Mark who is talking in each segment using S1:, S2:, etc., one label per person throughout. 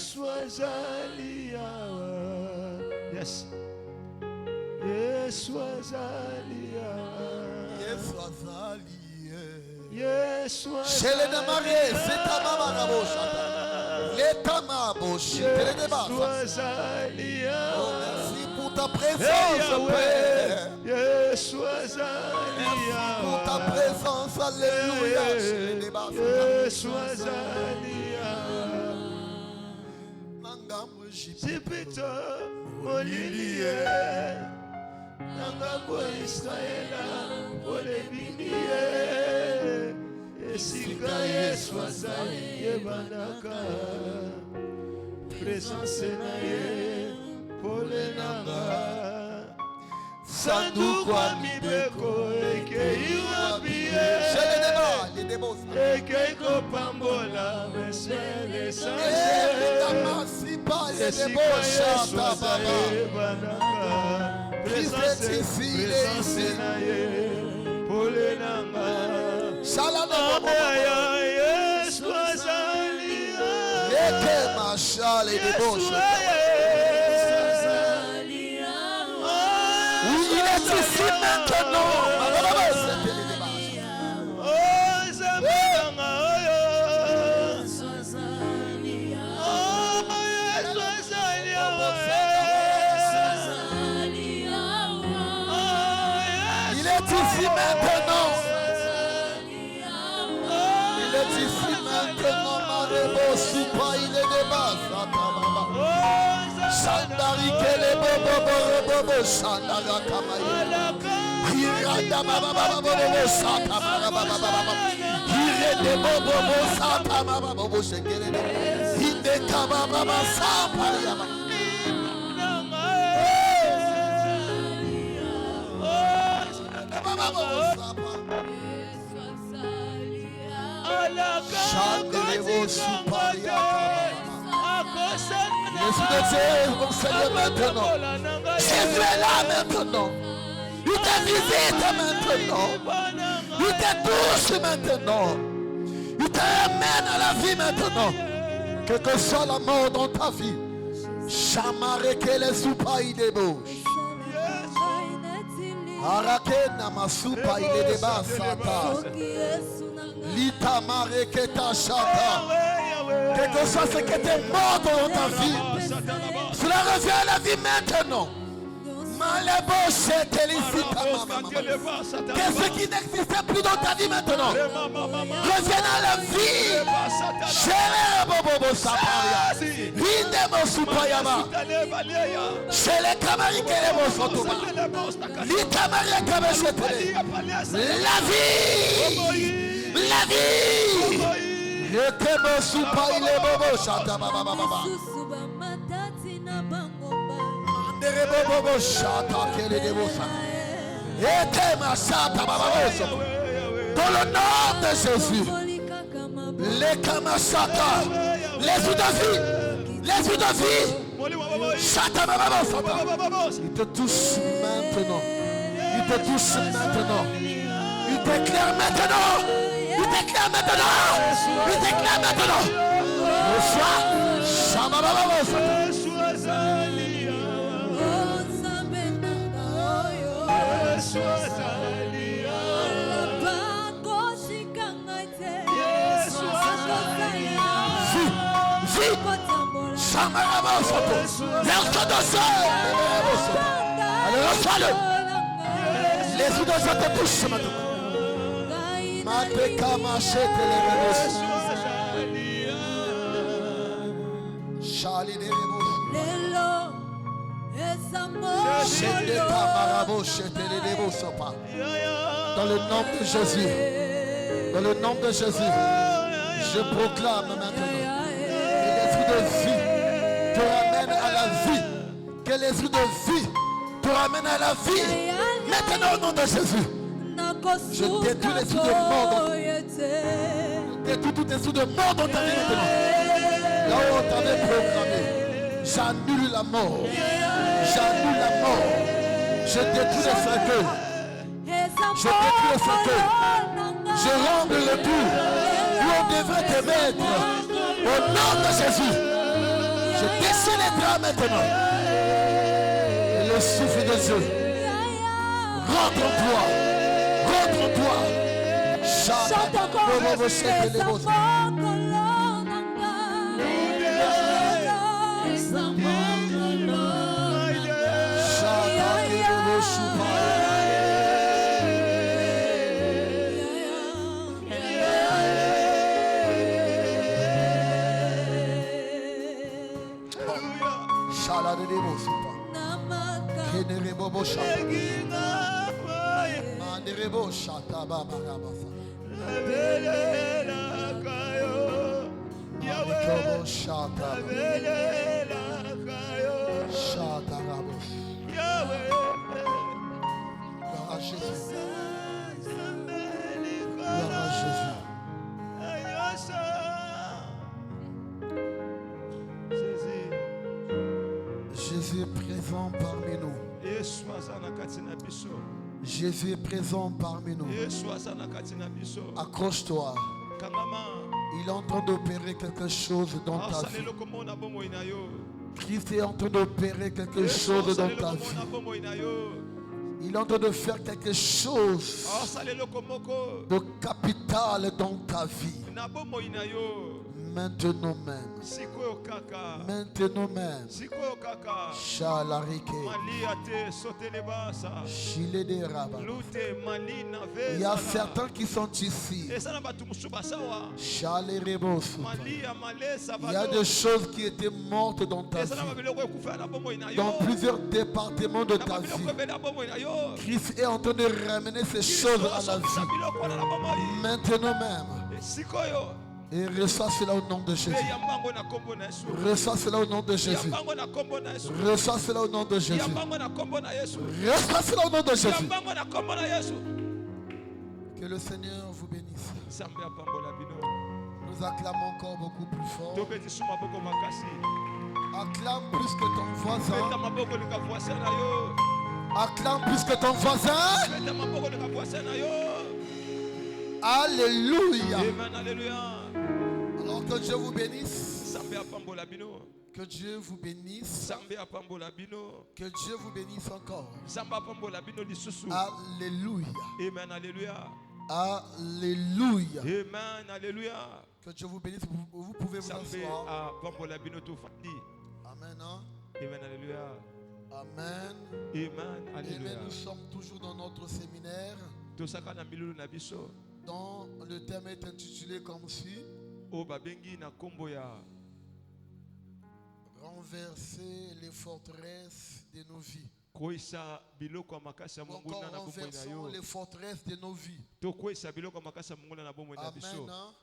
S1: Yesu azali awa. Yes. Yesu azali awa.
S2: Yesu azali.
S1: Yesu azali.
S2: Chez les démarrés, c'est ta maman la bochata. L'état ma bochi, les débats. Oh, merci pour ta présence, Père.
S1: Yesu azali awa.
S2: Pour ta présence, alléluia. Chez les débats.
S1: Yesu azali awa. Zipito molilie Nangambo Israela Olebinie Esika Yesu azali Yebanaka Présence na ye Pole nanga Sanduku wa mibeko Ekei wabie Ekei kopambola Mesele sanse Esika Yesu azali Yebanaka Présence na ye Pole nanga Ameya Yesu azali
S2: Eke mashale de boche. Oui, il est ici maintenant. Il est ici maintenant. Il est ici maintenant. Marebo Soupa, il est de base. Sandari Kele Bobo Bobo Sandara Kamaye. Hiranda Baba Bobo Sata Baba Baba. Hirende Bobo Sata Baba Bobo Shekele. Hinde Kaba Baba Sapa Yama. Baba Bobo Sapa. Chandelier Soupa Yama. L'Esprit de Dieu, mon Seigneur, maintenant. Jésus est là maintenant. Il te visite maintenant. Il te touche maintenant. Il te ramène à la vie maintenant. Quelle que soit la mort dans ta vie. Chamare que les soupas il débauche. Arake namasupa il débasata. Lita mare que ta chata. Quelque chose qui était mort dans ta vie, cela revient à la vie maintenant. Qu'est-ce qui n'existait plus dans ta vie maintenant revient à la vie. Chez les la vie. Ekebo Soupa il est bobo chata baba baba. Andere bobo chata kele debo sa. Ekema chata baba boso. Dans le nom de Jésus. Les kamachata. L'esprit de vie. L'esprit de vie. Chata baba boso. Il te touche maintenant. Il te touche maintenant. Il t'éclaire maintenant. Il t'éclaire maintenant. Il t'éclaire maintenant. Bonsoir. Shabababa. Shabababa. Allez, reçois-le. Les sous de ça te touchent maintenant. Mateka machete les rebos. Chali les rebos. Chete kamarabo chete les rebos sopa. Dans le nom de Jésus. Dans le nom de Jésus. Je proclame maintenant. Que l'esprit de vie te ramène à la vie. Que l'esprit de vie te ramène à la vie. Maintenant au nom de Jésus. Je détruis les sous de mort. Je détruis tout les sous de mort dans ta vie maintenant. Là où on t'avait programmé. J'annule la mort. J'annule la mort. Je détruis les cercueils. Je détruis les cercueils. Je rends le retour où on devrait te mettre. Au nom de Jésus. Je descends les bras maintenant. Et le souffle de Dieu rentre en toi. Rentre en toi.
S3: Chante encore les enfants
S2: Jésus est présent parmi nous. Jésus est présent parmi nous. Accroche-toi. Il est en train d'opérer quelque chose dans ta vie. Christ est en train d'opérer quelque chose dans ta vie. Il est en train de faire quelque chose de capital dans ta vie. Maintenant même. Maintenant même. Shalarike. Shilede Rabba. Il y a certains qui sont ici. Shalerebo. Il y a des choses qui étaient mortes dans ta vie. Dans plusieurs départements de ta vie. Christ est en train de ramener ces choses à la vie. Maintenant même. Et reçois cela au nom de Jésus. Reçois cela au nom de Jésus. Reçois cela au nom de Jésus. Reçois cela au nom de Jésus. Que le Seigneur vous bénisse. Nous acclamons encore beaucoup plus fort. Acclame plus que ton voisin. Acclame plus que ton voisin. Alléluia.
S1: Amen, alléluia.
S2: Alors que Dieu vous bénisse. Que Dieu vous bénisse. Que Dieu vous bénisse encore. Alléluia.
S1: Amen, alléluia.
S2: Alléluia.
S1: Amen, alléluia.
S2: Que Dieu vous bénisse. Vous pouvez vous asseoir. Amen. Hein?
S1: Amen, alléluia.
S2: Amen.
S1: Amen, alléluia.
S2: Amen. Nous sommes toujours dans notre séminaire. Dont le thème est intitulé comme suit. Renverser les forteresses de nos vies. Ou encore renversons les forteresses de nos vies. Amen.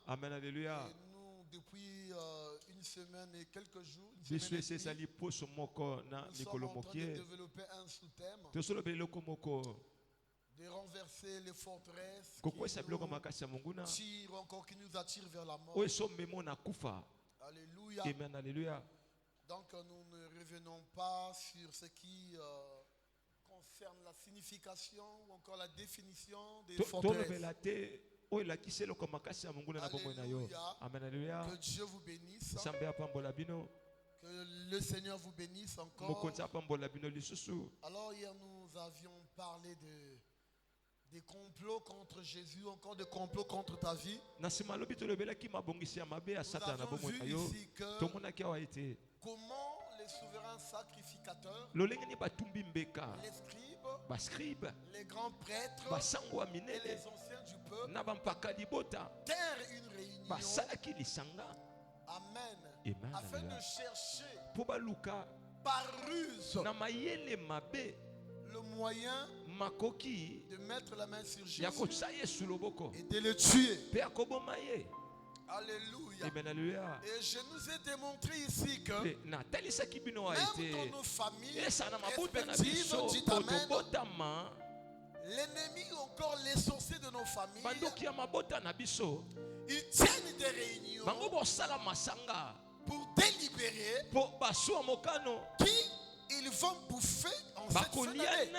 S1: Amen, alléluia.
S2: Et nous, depuis une semaine et quelques jours, nous
S1: sommes
S2: sommes en train de développer un sous-thème. De renverser les forteresses qui nous attirent vers la mort. Alléluia.
S1: Amen, alléluia.
S2: Donc nous ne revenons pas sur ce qui concerne la signification ou encore la définition des forteresses. Alléluia.
S1: Amen, alléluia.
S2: Que Dieu vous bénisse. Que le Seigneur vous bénisse encore. Alors hier nous avions parlé des complots contre Jésus, encore des complots contre ta vie. Nous avons vu ici que comment les souverains sacrificateurs, les scribes, les grands prêtres et les anciens du peuple tinrent une réunion. Amen. Afin de chercher par ruse le moyen de mettre la main sur Jésus et de le tuer. Alléluia.
S1: Amen, alléluia.
S2: Et je nous ai démontré ici que même dans nos familles respectives, dites Amen, l'ennemi ou encore les sorciers de nos familles, ils tiennent des réunions pour délibérer qui ils vont bouffer en cette fin d'année.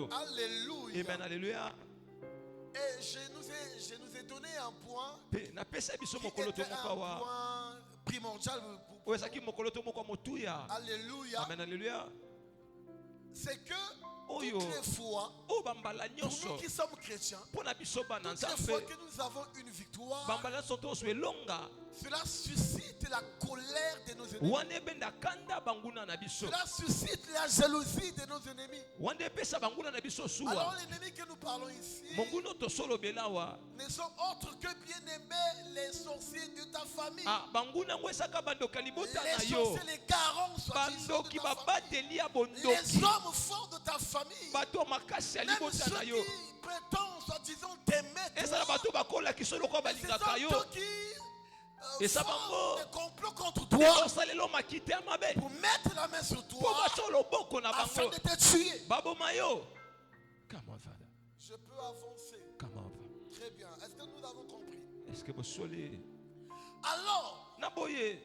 S2: Alléluia.
S1: Amen, alléluia.
S2: Et je nous ai donné un point qui était un point primordial
S1: oyo ezalaki mokolo to moko ya motuya.
S2: Alléluia.
S1: Amen, alléluia.
S2: C'est que
S1: Oyo.
S2: toutes les fois,
S1: O bambala
S2: pour nous
S1: nyonso
S2: qui sommes chrétiens,
S1: mpona biso bana
S2: toutes les fois
S1: nzambe
S2: que nous avons une victoire,
S1: bambala nyonso toso elonga
S2: cela suscite la colère de nos ennemis.
S1: wana ebenda kanda banguna na biso
S2: Cela suscite la jalousie de nos ennemis.
S1: wana epesa banguna na biso
S2: Alors
S1: suwa
S2: l'ennemi que nous parlons ici
S1: monguna tosolobela awa
S2: ne sont autres que bien-aimés les sorciers de ta famille.
S1: banguna ngo esaka bandoka libota na
S2: Les
S1: yo
S2: sorciers, les garants, soi-disant, de
S1: bandoki
S2: ta famille.
S1: babateli ya
S2: Les
S1: bondoki
S2: hommes forts de ta famille.
S1: bato ya makasi ya
S2: Même
S1: libota
S2: ceux
S1: na
S2: qui
S1: yo
S2: prétendent, soi-disant, t'aimer,
S1: ezala
S2: toi.
S1: bato bakolakisa lokola
S2: Mais ce
S1: balingaka yo
S2: sont eux qui
S1: Et ça
S2: font
S1: va,
S2: des complots contre toi
S1: osalelo makite ya mabe
S2: pour mettre la main sur
S1: mpo
S2: toi
S1: batya loboko na
S2: afin
S1: bango
S2: de te tuer.
S1: baboma yo. Come on, Father.
S2: Je peux avancer.
S1: Come on, Father.
S2: Très bien. Est-ce que nous avons compris?
S1: Est-ce que bosoli
S2: Alors,
S1: naboye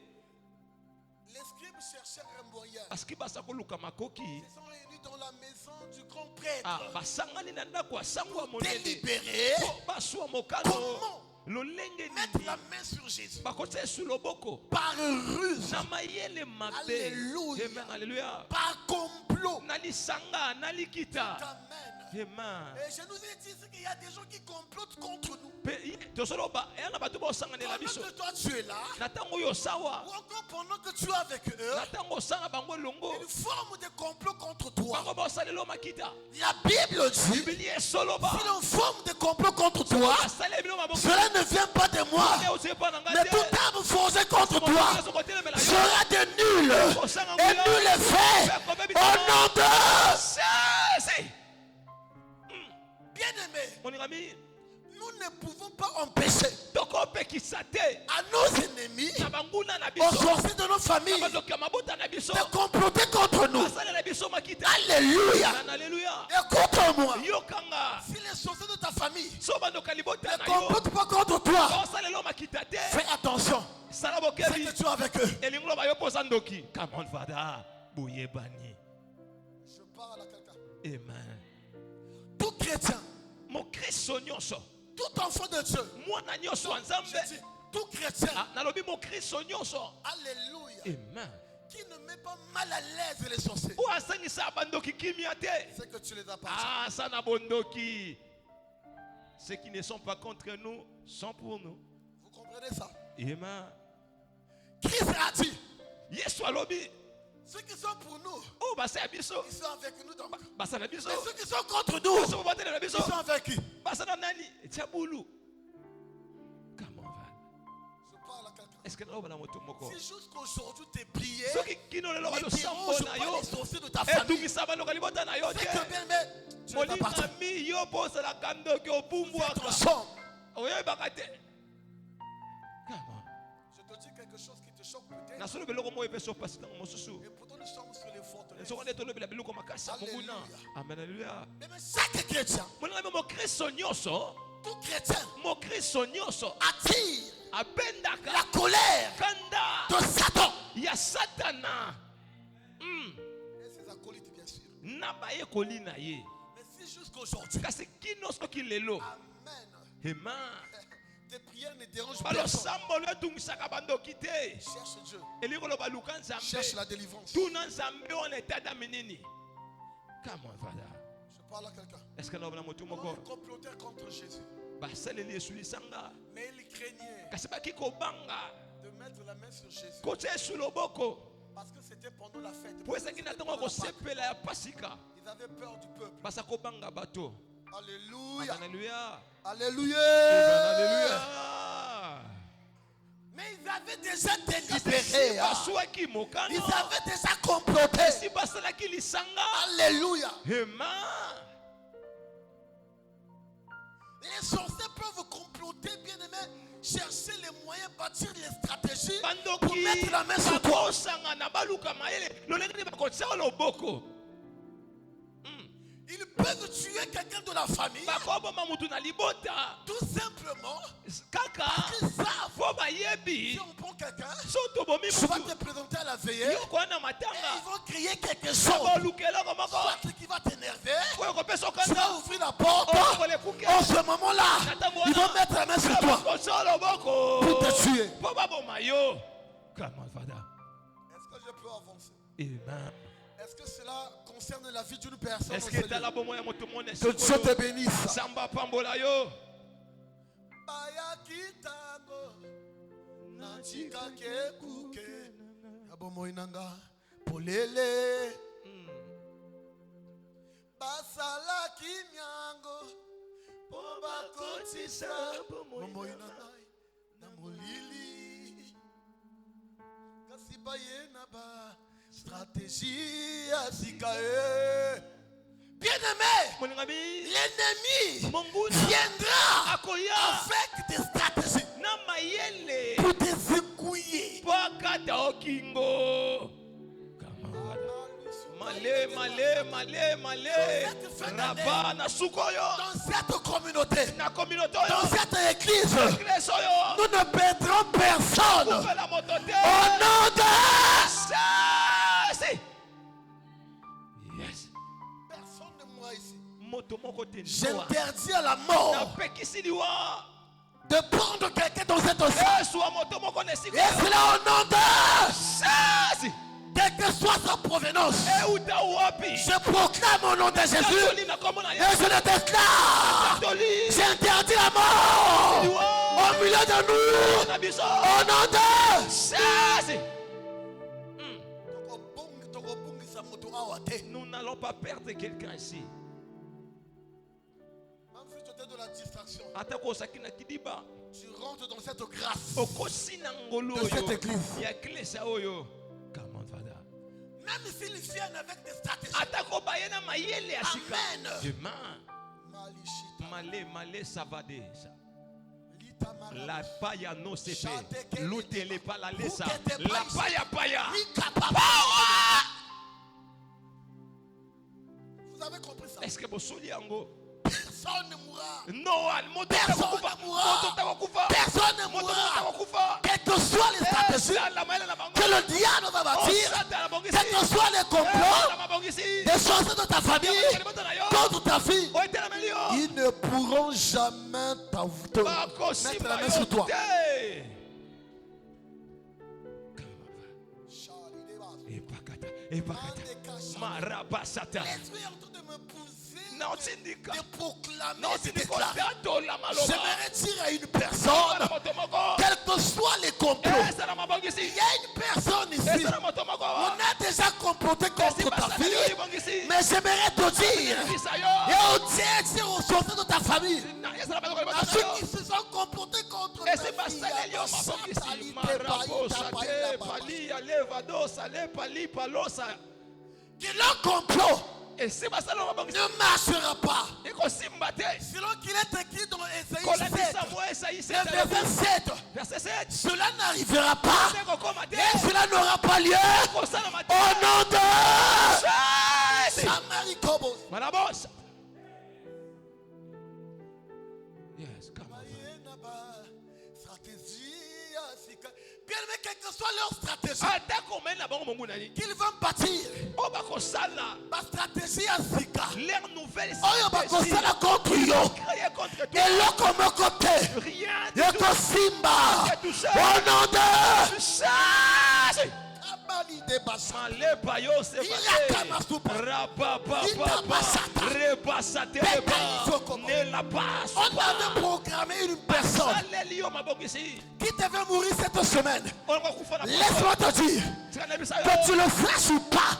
S2: les scribes cherchèrent un moyen.
S1: aski basa koluka makoki
S2: Ils sont réunis dans la maison du grand prêtre.
S1: basangani na ndako ya sango ya monene
S2: Délibérés.
S1: mpo baswa mokano
S2: Comment
S1: lolenge
S2: mettre
S1: nini
S2: la main sur Jésus?
S1: bakotia esu loboko
S2: Par ruse,
S1: na mayele mabe.
S2: Alléluia.
S1: Amen, alléluia.
S2: par complot.
S1: na lisanga na likita.
S2: Amen.
S1: Amen.
S2: Et je nous ai dit qu'il y a des gens qui complotent contre nous.
S1: tosoloba eya na bato baosanganela
S2: Pendant
S1: biso
S2: que toi tu es là,
S1: na ntango oyo osawa
S2: ou encore pendant que tu es avec eux,
S1: na ntango osala bango elongo
S2: ils forment des complots contre toi.
S1: bango baosalela makita
S2: La Bible dit,
S1: bibeli esoloba
S2: si l'on forme des complots contre toi,
S1: basala ebilo maboko
S2: cela ne vient pas de moi, mais toute arme forgée contre toi sera de nul. Et nul est fait au nom de... Bien-aimés,
S1: moningami
S2: nous ne pouvons pas empêcher
S1: tokopekisa te
S2: à nos ennemis,
S1: na banguna na
S2: aux
S1: biso
S2: sorciers de nos familles,
S1: na bazoki ya mabota na biso
S2: de comploter contre nous.
S1: basalela biso makita.
S2: Alléluia.
S1: Amen, alléluia.
S2: Écoute-moi.
S1: yokanga
S2: Si les sorciers de ta famille
S1: so bandoka libota
S2: ne
S1: na yo
S2: complotent pas contre toi,
S1: baosalela makita te
S2: fais attention.
S1: sala
S2: C'est
S1: bokebi
S2: que tu es avec eux.
S1: elingi loba yo mpoza ndoki. Come on, Father. boyebani.
S2: Je parle à quelqu'un.
S1: Amen.
S2: Tout chrétien,
S1: mokristo nyonso
S2: tout enfant de Dieu,
S1: mwana nyonso ya
S2: je
S1: nzambe
S2: dis, tout chrétien,
S1: nalobi mokristo nyonso.
S2: alléluia,
S1: Amen.
S2: qui ne met pas mal à l'aise les sorciers,
S1: oyo asangisa bandoki kimia te.
S2: c'est que tu les appartiens.
S1: Ça na bondoki. Ceux qui ne sont pas contre nous sont pour nous.
S2: Vous comprenez ça?
S1: Amen.
S2: Christ a dit,
S1: Yesu alobi
S2: ceux qui sont pour nous,
S1: oyo basa ya biso
S2: ils sont avec nous donc.
S1: basa na biso
S2: Mais ceux qui sont contre nous,
S1: biso bobatele na biso
S2: ils sont avec qui?
S1: basa na nani etia bulu. Come on, Father.
S2: Je parle à quelqu'un.
S1: Est-ce que naoba na moto moko
S2: Si jusqu'aujourd'hui tes prières
S1: soki kino lelo
S2: ne
S1: bazosambo
S2: dérangent
S1: na
S2: pas
S1: yo
S2: les sorciers de ta famille,
S1: etungisa balonga libota na yo
S2: c'est que
S1: te
S2: bien, mais tu les appartiens.
S1: molingami yo mpo osalaka ndoki
S2: Fais
S1: opumbwaka
S2: ton somme.
S1: oyebaka te. Come on.
S2: Je te dis quelque chose qui te choque peut-être.
S1: nasoloba eloko moko epesa opasi ntango mosusu
S2: Et pourtant nous sommes sur les forteresses.
S1: soko nde tolobela biloko makasi ya monguna. Amen, alléluia.
S2: Mais chaque chrétien,
S1: molingami mokristo nyonso
S2: tout chrétien
S1: mokristo nyonso
S2: attire
S1: abendaka
S2: la colère
S1: kanda
S2: de Satan
S1: ya satana
S2: et ses acolytes bien sûr.
S1: na bayekoli na ye.
S2: Mais si jusqu'aujourd'hui,
S1: kasi kino soki lelo
S2: amen,
S1: ema
S2: tes prières ne dérangent personne.
S1: balosambolo etungisaka bandoki te.
S2: Cherche Dieu,
S1: elingi koloba luka
S2: cherche la
S1: nzambe
S2: délivrance.
S1: tuna nzambe wana etadami nini. Come on, Father.
S2: Je parle à quelqu'un.
S1: Est-ce que naobana motu
S2: Ils
S1: moko
S2: complotèrent contre Jésus,
S1: basaleli yesu lisanga
S2: mais ils craignaient
S1: kasi baki kobanga
S2: de mettre la main sur Jésus
S1: kotia yesu loboko
S2: parce que c'était pendant la fête.
S1: po ezalaki na ntango ya kosepela ya pasika
S2: Ils avaient peur du peuple.
S1: basa kobanga bato.
S2: Alléluia.
S1: Alléluia.
S2: Alléluia.
S1: Alléluia.
S2: Mais ils avaient déjà délibéré.
S1: baswaki mokano
S2: Ils avaient déjà comploté.
S1: si basalaki lisanga.
S2: Alléluia.
S1: Amen.
S2: Les sorciers peuvent comploter, bien aimé, chercher les moyens, bâtir les stratégies pour
S1: bandoki
S2: mettre la main sur toi.
S1: bakosanga na baluka mayele lolenge nde bakotia loboko.
S2: Ils peuvent tuer quelqu'un de la famille
S1: bakoboma mutu na libota
S2: tout simplement
S1: kaka
S2: qu'ils savent.
S1: po bayebi
S2: Si on prend quelqu'un,
S1: so tobomi
S2: tu vas
S1: mutu
S2: te présenter à la veillée
S1: yoko wana
S2: et
S1: matanga
S2: ils vont crier quelque chose.
S1: bolukeloko moko
S2: Soit ce qui va t'énerver,
S1: oyo kopesa
S2: tu vas
S1: okanda
S2: ouvrir la porte.
S1: okolekuke
S2: En ce moment-là, ils vont mettre la main sur toi
S1: kotia loboko
S2: pour te tuer.
S1: po baboma yo.
S2: Est-ce que je peux avancer?
S1: Amen.
S2: Est-ce que cela concerne la vie d'une personne?
S1: Est-ce que tu as la bonne moyen tout le monde?
S2: Que Dieu te bénisse.
S1: Samba pambola yo.
S2: Baya kitango natika kekuke abomo inanga polele basala kimyango poba kotisa bomo inanga na molili kasi bayena ba stratégie asikae. Bien-aimé, l'ennemi viendra avec des stratégies pour te secouiller. Dans cette communauté, dans cette église, nous ne perdrons personne. Au nom de j'interdis à la mort de prendre quelqu'un dans cette océan. Et c'est là au nom de quelle que soit sa provenance, je proclame au nom de Jésus et je le déclare. J'interdis la mort au milieu de nous au nom de
S1: nous n'allons pas perdre quelqu'un ici.
S2: De la distraction.
S1: Tu
S2: rentres dans cette grâce
S1: de
S2: cette église. Même s'ils viennent avec des stratégies.
S1: Amen. Malé savade. La paya no sepe. L'utele pas la lesa. La paya.
S2: Vous avez compris ça?
S1: Est-ce que vous souliez en gros?
S2: Personne ne mourra.
S1: Non,
S2: personne ne mourra. Personne ne mourra. Quelles que soient les stratégies que le diable va bâtir, quels que soient les complots des choses de ta famille contre ta fille, ils ne pourront jamais mettre la main sur toi. L'esprit est en train de me pousser de proclamer, de déclarer. J'aimerais dire à une personne, quels que soient les complots, il y a une personne ici, on a déjà comploté contre ta fille, mais j'aimerais te dire, et au dire aux sorties de ta famille, à ceux qui se sont complotés contre ta fille, que leur complot ne marchera pas. Selon qu'il est écrit dans Ésaïe 7, verset 7, cela n'arrivera pas et cela n'aura pas lieu au nom de Samari Kobos. Bien aimé, quelle que soit leur stratégie qu'ils vont bâtir, ma stratégie à Zika,
S1: leur nouvelle
S2: stratégie contre yo, et leur comme côté, et que Simba, au nom de on avait programmé une personne qui devait mourir cette semaine. Laisse-moi te dire que tu le saches ou pas,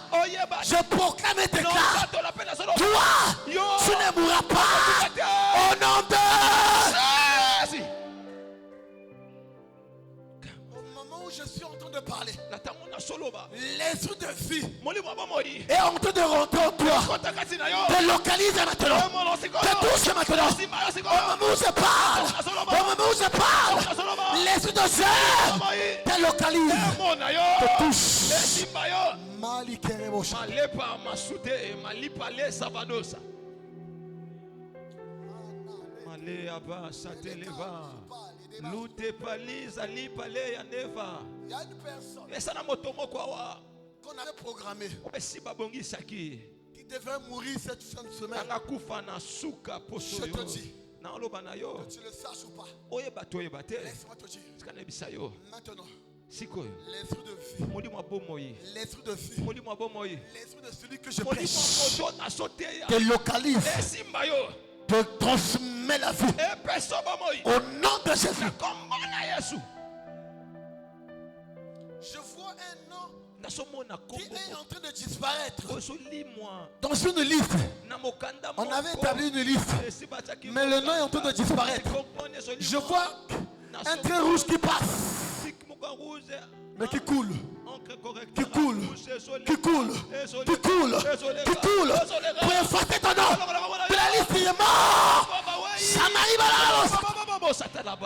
S2: je proclame et déclare, toi, tu ne mourras pas au nom de... Au moment où je suis en train de parler, l'esprit de vie est en train de rentrer en toi. Te localise maintenant. Te touche maintenant. Au moment où je parle, l'esprit de Dieu te localise. Te touche.
S1: Lute palise ali pale ya neva.
S2: Il y a une personne
S1: Et ça na motomo kwa
S2: qu'on avait programmé
S1: qui
S2: devait mourir cette fin de semaine. Je te dis, que tu le saches ou pas, laisse-moi te dire, maintenant,
S1: Sikoyo.
S2: L'esprit de vie. L'esprit de vie. L'esprit de celui que je prêche. Te localise. Te transmet la vie. Au nom de Jésus. Je vois un nom qui est en train de disparaître. Dans une liste. On avait établi une liste. Mais le nom est en train de disparaître. Je vois un trait rouge qui passe. Mais qui coule. Qui coule. Qui coule. Qui coule. Qui coule. Pour effacer ton nom. De la liste, il est mort. Ça m'arrive à la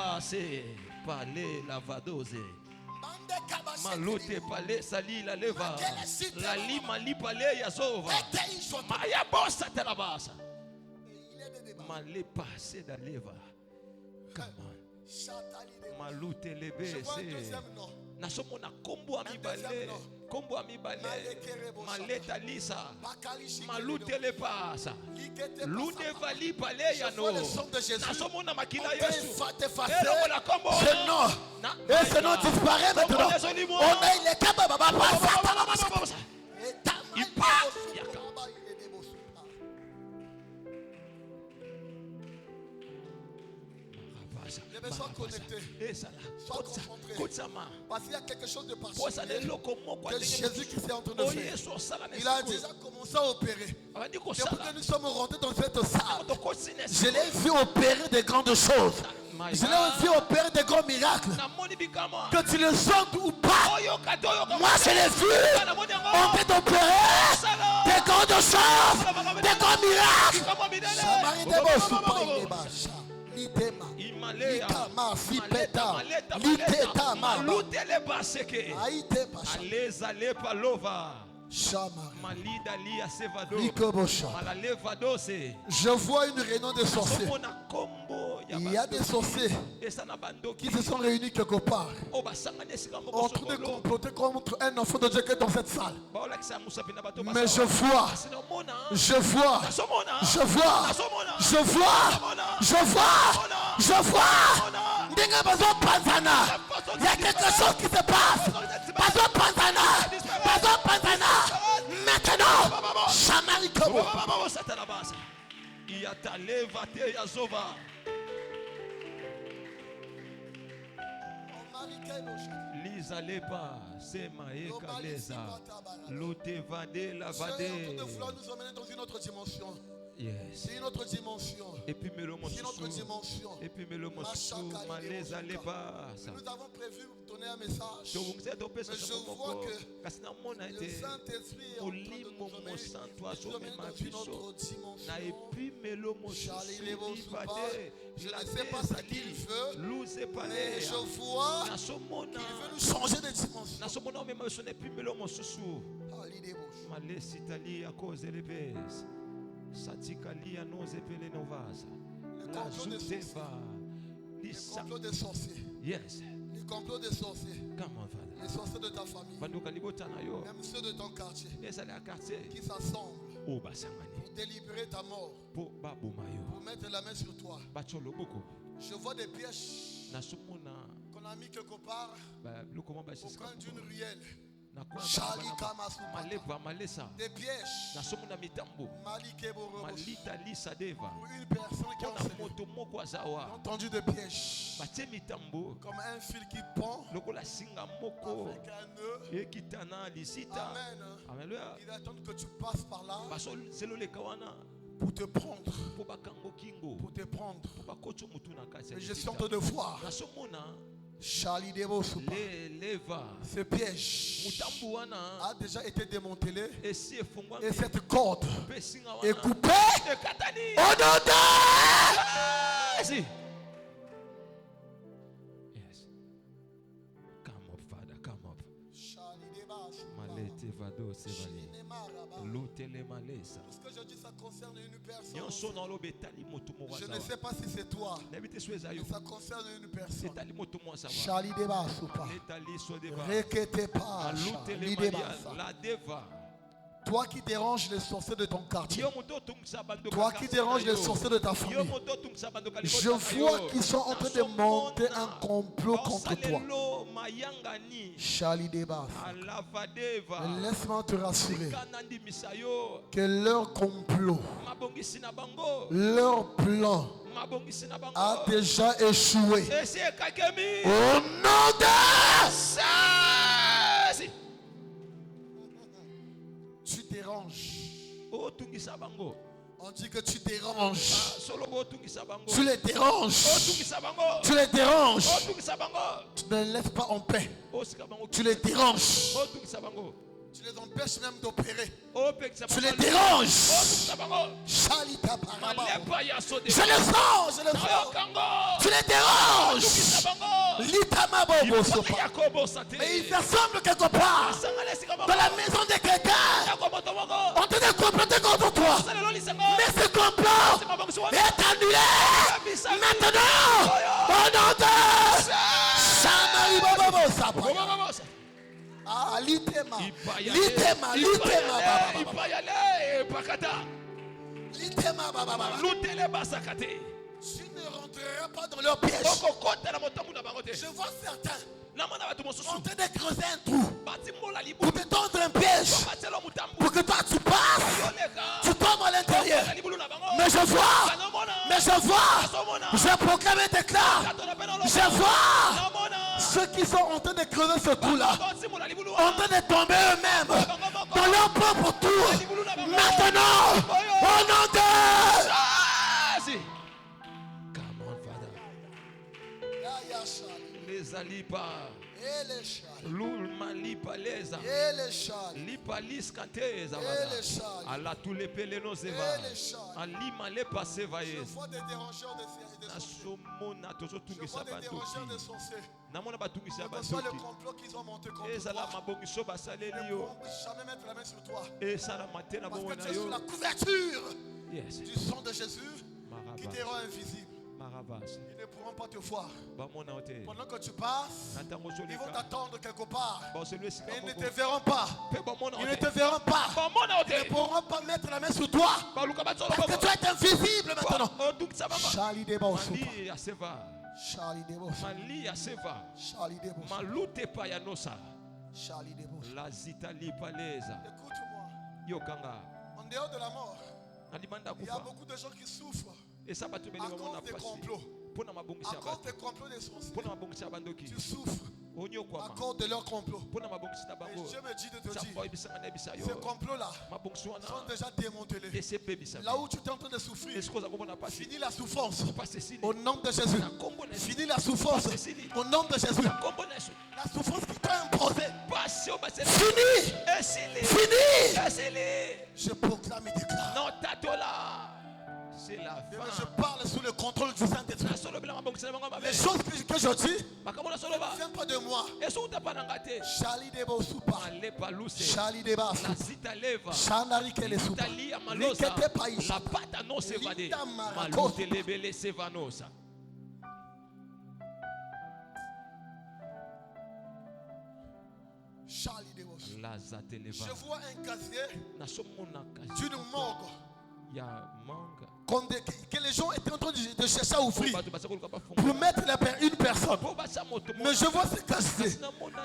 S1: Malute pale sali la leva. La lima li pale ya sova. Maya bossa te la basa. Male passe da leva. Come on. Malute lebe se. Nasomona kombo amibale. Kombo amibale. Maleta lisa. Malute le pasa. Lune vali pale ya no. Nasomona makila yesu.
S2: Ce nom. Et ce nom disparaît maintenant. On a il est capable.
S1: Il part.
S2: Les mains sont connectées. Sois concentré. Parce qu'il y a quelque chose de particulier que Jésus qui s'est en train de faire. Il a déjà commencé à opérer. Depuis que nous sommes rentrés dans cette salle, je l'ai vu opérer de grandes choses. Je l'ai vu opérer de grands miracles. Que tu le sentes ou pas, moi je l'ai vu en train d'opérer de grandes choses, de grands miracles. Litema fipeta liteta mama
S1: aleza lepa lova malida lia sevado malalevadose.
S2: Je vois une réunion de sorciers. Il y a des sorciers qui se sont réunis quelque part en train de comploter contre un enfant de Dieu qui est dans cette salle. Mais je vois, je vois, je vois, je vois, je vois, je vois. Il y a quelque chose qui se passe. Maintenant, Shamarikobo.
S1: Lisa lepa sema eka leza lute vade la vade.
S2: Nous emmèner dans une autre dimension.
S1: Yes.
S2: C'est une autre dimension.
S1: Et puis me le
S2: C'est une autre dimension.
S1: Et puis me le maleza lepa.
S2: Nous avons prévu donner un message. Mais je vois que le Saint-Esprit est en train de nous emmèner dans une autre dimension. Je ne sais pas ce qu'il veut, mais je vois qu'il veut nous changer de dimension.
S1: Satikalia nose pele novasa.
S2: Les complots des sorciers.
S1: Yes.
S2: Les complots des sorciers.
S1: Come on, Father.
S2: Les sorciers de ta famille. Même ceux de ton quartier. Qui s'assemblent. Pour délibérer ta mort. Pour mettre la main sur toi. Je vois des pièges qu'on a mis quelque part au coin d'une ruelle. Des pièges. Pour une personne qui a entendu des pièges. Comme un fil qui pend avec un nœud. Amen. Il attend que tu passes par là pour te prendre. Pour te prendre. Et je suis en train de voir. Ce piège a déjà été démantelé et cette corde est coupée au nom de
S1: Yes. Come up, Father, come up. Malete vado sevali. Lutele malesa.
S2: Tout ce que je dis, ça concerne une personne.
S1: Je
S2: ne sais pas si c'est toi, mais ça concerne une personne. Charlie Deba Soupa. Rekete pa.
S1: La deva.
S2: Toi qui déranges les sorciers de ton quartier. Toi qui déranges les sorciers de ta famille. Je vois qu'ils sont en train de monter un complot contre toi. Chalideba. Laisse-moi te rassurer que leur complot, leur plan a déjà échoué. Au nom de... Tu déranges. On dit que tu déranges. Tu les déranges. Tu les déranges. Tu ne les laisses pas en paix. Tu les déranges. Tu les empêches même d'opérer. Tu les déranges. Je les sens. Tu les déranges. Mais ils assemblent quelque part dans la maison de quelqu'un. On te dit comploter contre toi. Mais ce complot est annulé. Maintenant, au nom de Ah, litema. Litema. Litema, baba. Tu ne rentreras pas dans leur piège. Je vois certains en train de creuser un trou pour te tendre un piège, pour que toi tu passes, tu tombes à l'intérieur. Mais je vois, je proclame et déclare, je vois ceux qui sont en train de creuser ce trou-là, en train de tomber eux-mêmes dans leur propre tour. Maintenant, au nom de...
S1: Les alipa, l'ulmalipa leza, lipalis kanteza, ala tous les pélénos eva, alima les passés vaillés.
S2: Je vois des dérangeurs de sorciers. Que soit le complot qu'ils ont monté contre toi, ne pourront jamais mettre la main sur toi. Parce que tu es sous la couverture du sang de Jésus qui te rend invisible. Ils ne pourront pas te voir. Pendant que tu passes, ils vont t'attendre quelque part. Mais ils ne te verront pas. Ils ne te verront pas. Ils ne pourront pas mettre la main sur toi. Parce que tu es invisible maintenant. Charlie Debo. Charlie Debo. Charlie Debo.
S1: Malute payanosa.
S2: Charlie Debo.
S1: La zitali paleza.
S2: Écoute-moi. En dehors de la mort, il y a beaucoup de gens qui souffrent. À cause des complots. À cause des complots des sorciers. Tu souffres. À cause de leurs complots. Et Dieu me dit de te dire, ces complots-là sont déjà démantelés. Là où tu es en train de souffrir, finis la souffrance au nom de Jésus. Finis la souffrance au nom de Jésus. La souffrance qui t'a imposée. Fini. Je proclame et déclare.
S1: C'est la fin.
S2: Je parle sous le contrôle du Saint-Esprit. Les choses que je dis ne viennent pas de moi. Charlie Debo Soupa. Charlie Deba Soupa. Chanari Kele Soupa. Likete Païcha. Linda Marako. Charlie Debo Soupa. Je vois un casier d'une morgue. Que les gens étaient en train de chercher à ouvrir pour mettre une personne. Mais je vois ce casier.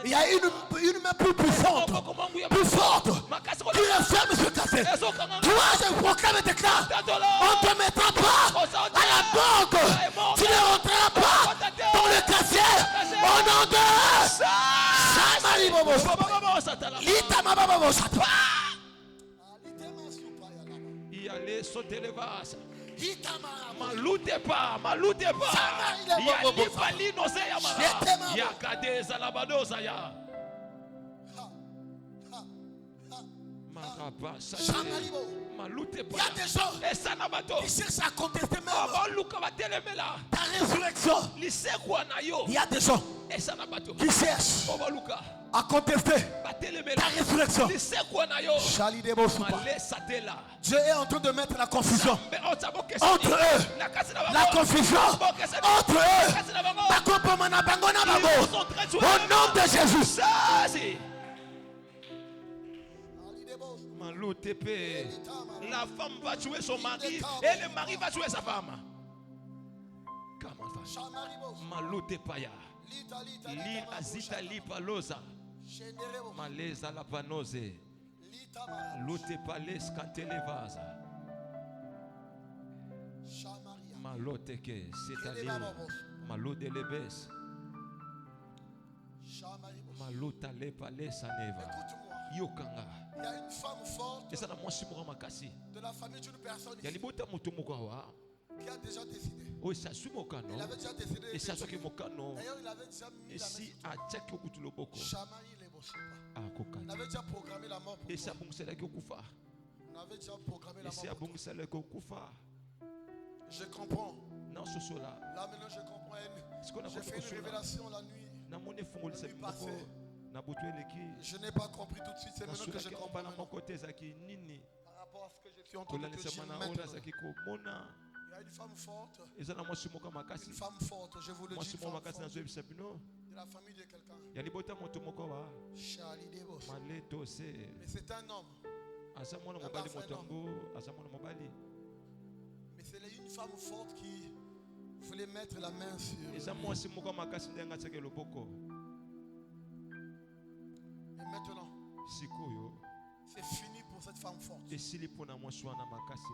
S2: Il y a une main plus forte qui referme ce casier. Toi, je proclame et déclare, on ne te mettra pas à la banque. Tu ne rentreras pas dans le casier. Au nom de Samari Bobo. Litama Bobo.
S1: Allez sauter les vases. Malute pas. Yakadeza labadosa ya.
S2: Il y a des gens qui cherchent à contester même ta résurrection. Il y a des gens qui cherchent à contester ta résurrection. Charlie Debo Soupa. Dieu est en train de mettre la confusion entre eux. La confusion entre eux. Au nom de Jésus.
S1: Malotepe. La femme va tuer son mari et le mari va tuer sa femme. Comment faire? Malotepaya. Li azita li palosa. Maleza la panose. Lote pales kantelevaza. Maloteke, c'est-à-dire Malodelebes. Malotale palesa neva. Yokanga.
S2: Il y a une femme forte
S1: Et ça n'a moi si moi makasi.
S2: de la famille d'une personne ici
S1: Yalibota mutomukawa.
S2: qui a déjà décidé.
S1: Oh ça sumokano.
S2: Il avait déjà décidé.
S1: Et ça soit que mokano.
S2: D'ailleurs, il avait déjà mis
S1: Et
S2: la
S1: si
S2: main
S1: a check okutuloboko.
S2: sur toi. Chamari les Bossopa.
S1: Ah
S2: On
S1: kokati.
S2: avait déjà programmé la mort pour
S1: Et
S2: toi.
S1: ça bungsela kokufa.
S2: On avait déjà programmé la
S1: Et
S2: mort
S1: si a
S2: pour toi.
S1: bungsela kokufa.
S2: Je comprends.
S1: Non ce sola.
S2: Là maintenant je comprends.
S1: Ce qu'on a
S2: J'ai fait une révélation la nuit.
S1: Na mone fungol
S2: La
S1: sa
S2: nuit
S1: boko.
S2: passée.
S1: Na botwele ki.
S2: Je n'ai pas compris tout de suite. C'est
S1: Na
S2: maintenant que je
S1: sola ki
S2: comprends.
S1: mbala
S2: maintenant.
S1: mokote zaki nini.
S2: Par rapport à ce que je suis en train de
S1: Kolane
S2: te dire
S1: semana
S2: maintenant.
S1: ona zaki ko mona.
S2: Il y a une femme forte.
S1: Ezana mwasi moka makasi.
S2: Une femme forte. Je vous le dis.
S1: Mwasi
S2: Une femme
S1: moka makasi na
S2: forte
S1: zo ebisa bino.
S2: de la famille de quelqu'un.
S1: Yalibota moto moko wa.
S2: Charlie Devos.
S1: Maleto se.
S2: Mais c'est un homme.
S1: Asa mwana mobali motongo. Asa mwana mobali.
S2: Mais c'est une femme forte qui voulait mettre la main sur.
S1: Eza mwasi moka makasi ndenga tseke loboko.
S2: Et maintenant,
S1: Sikoyo.
S2: c'est fini pour cette femme forte.
S1: Esili pona mwasi wana makasi.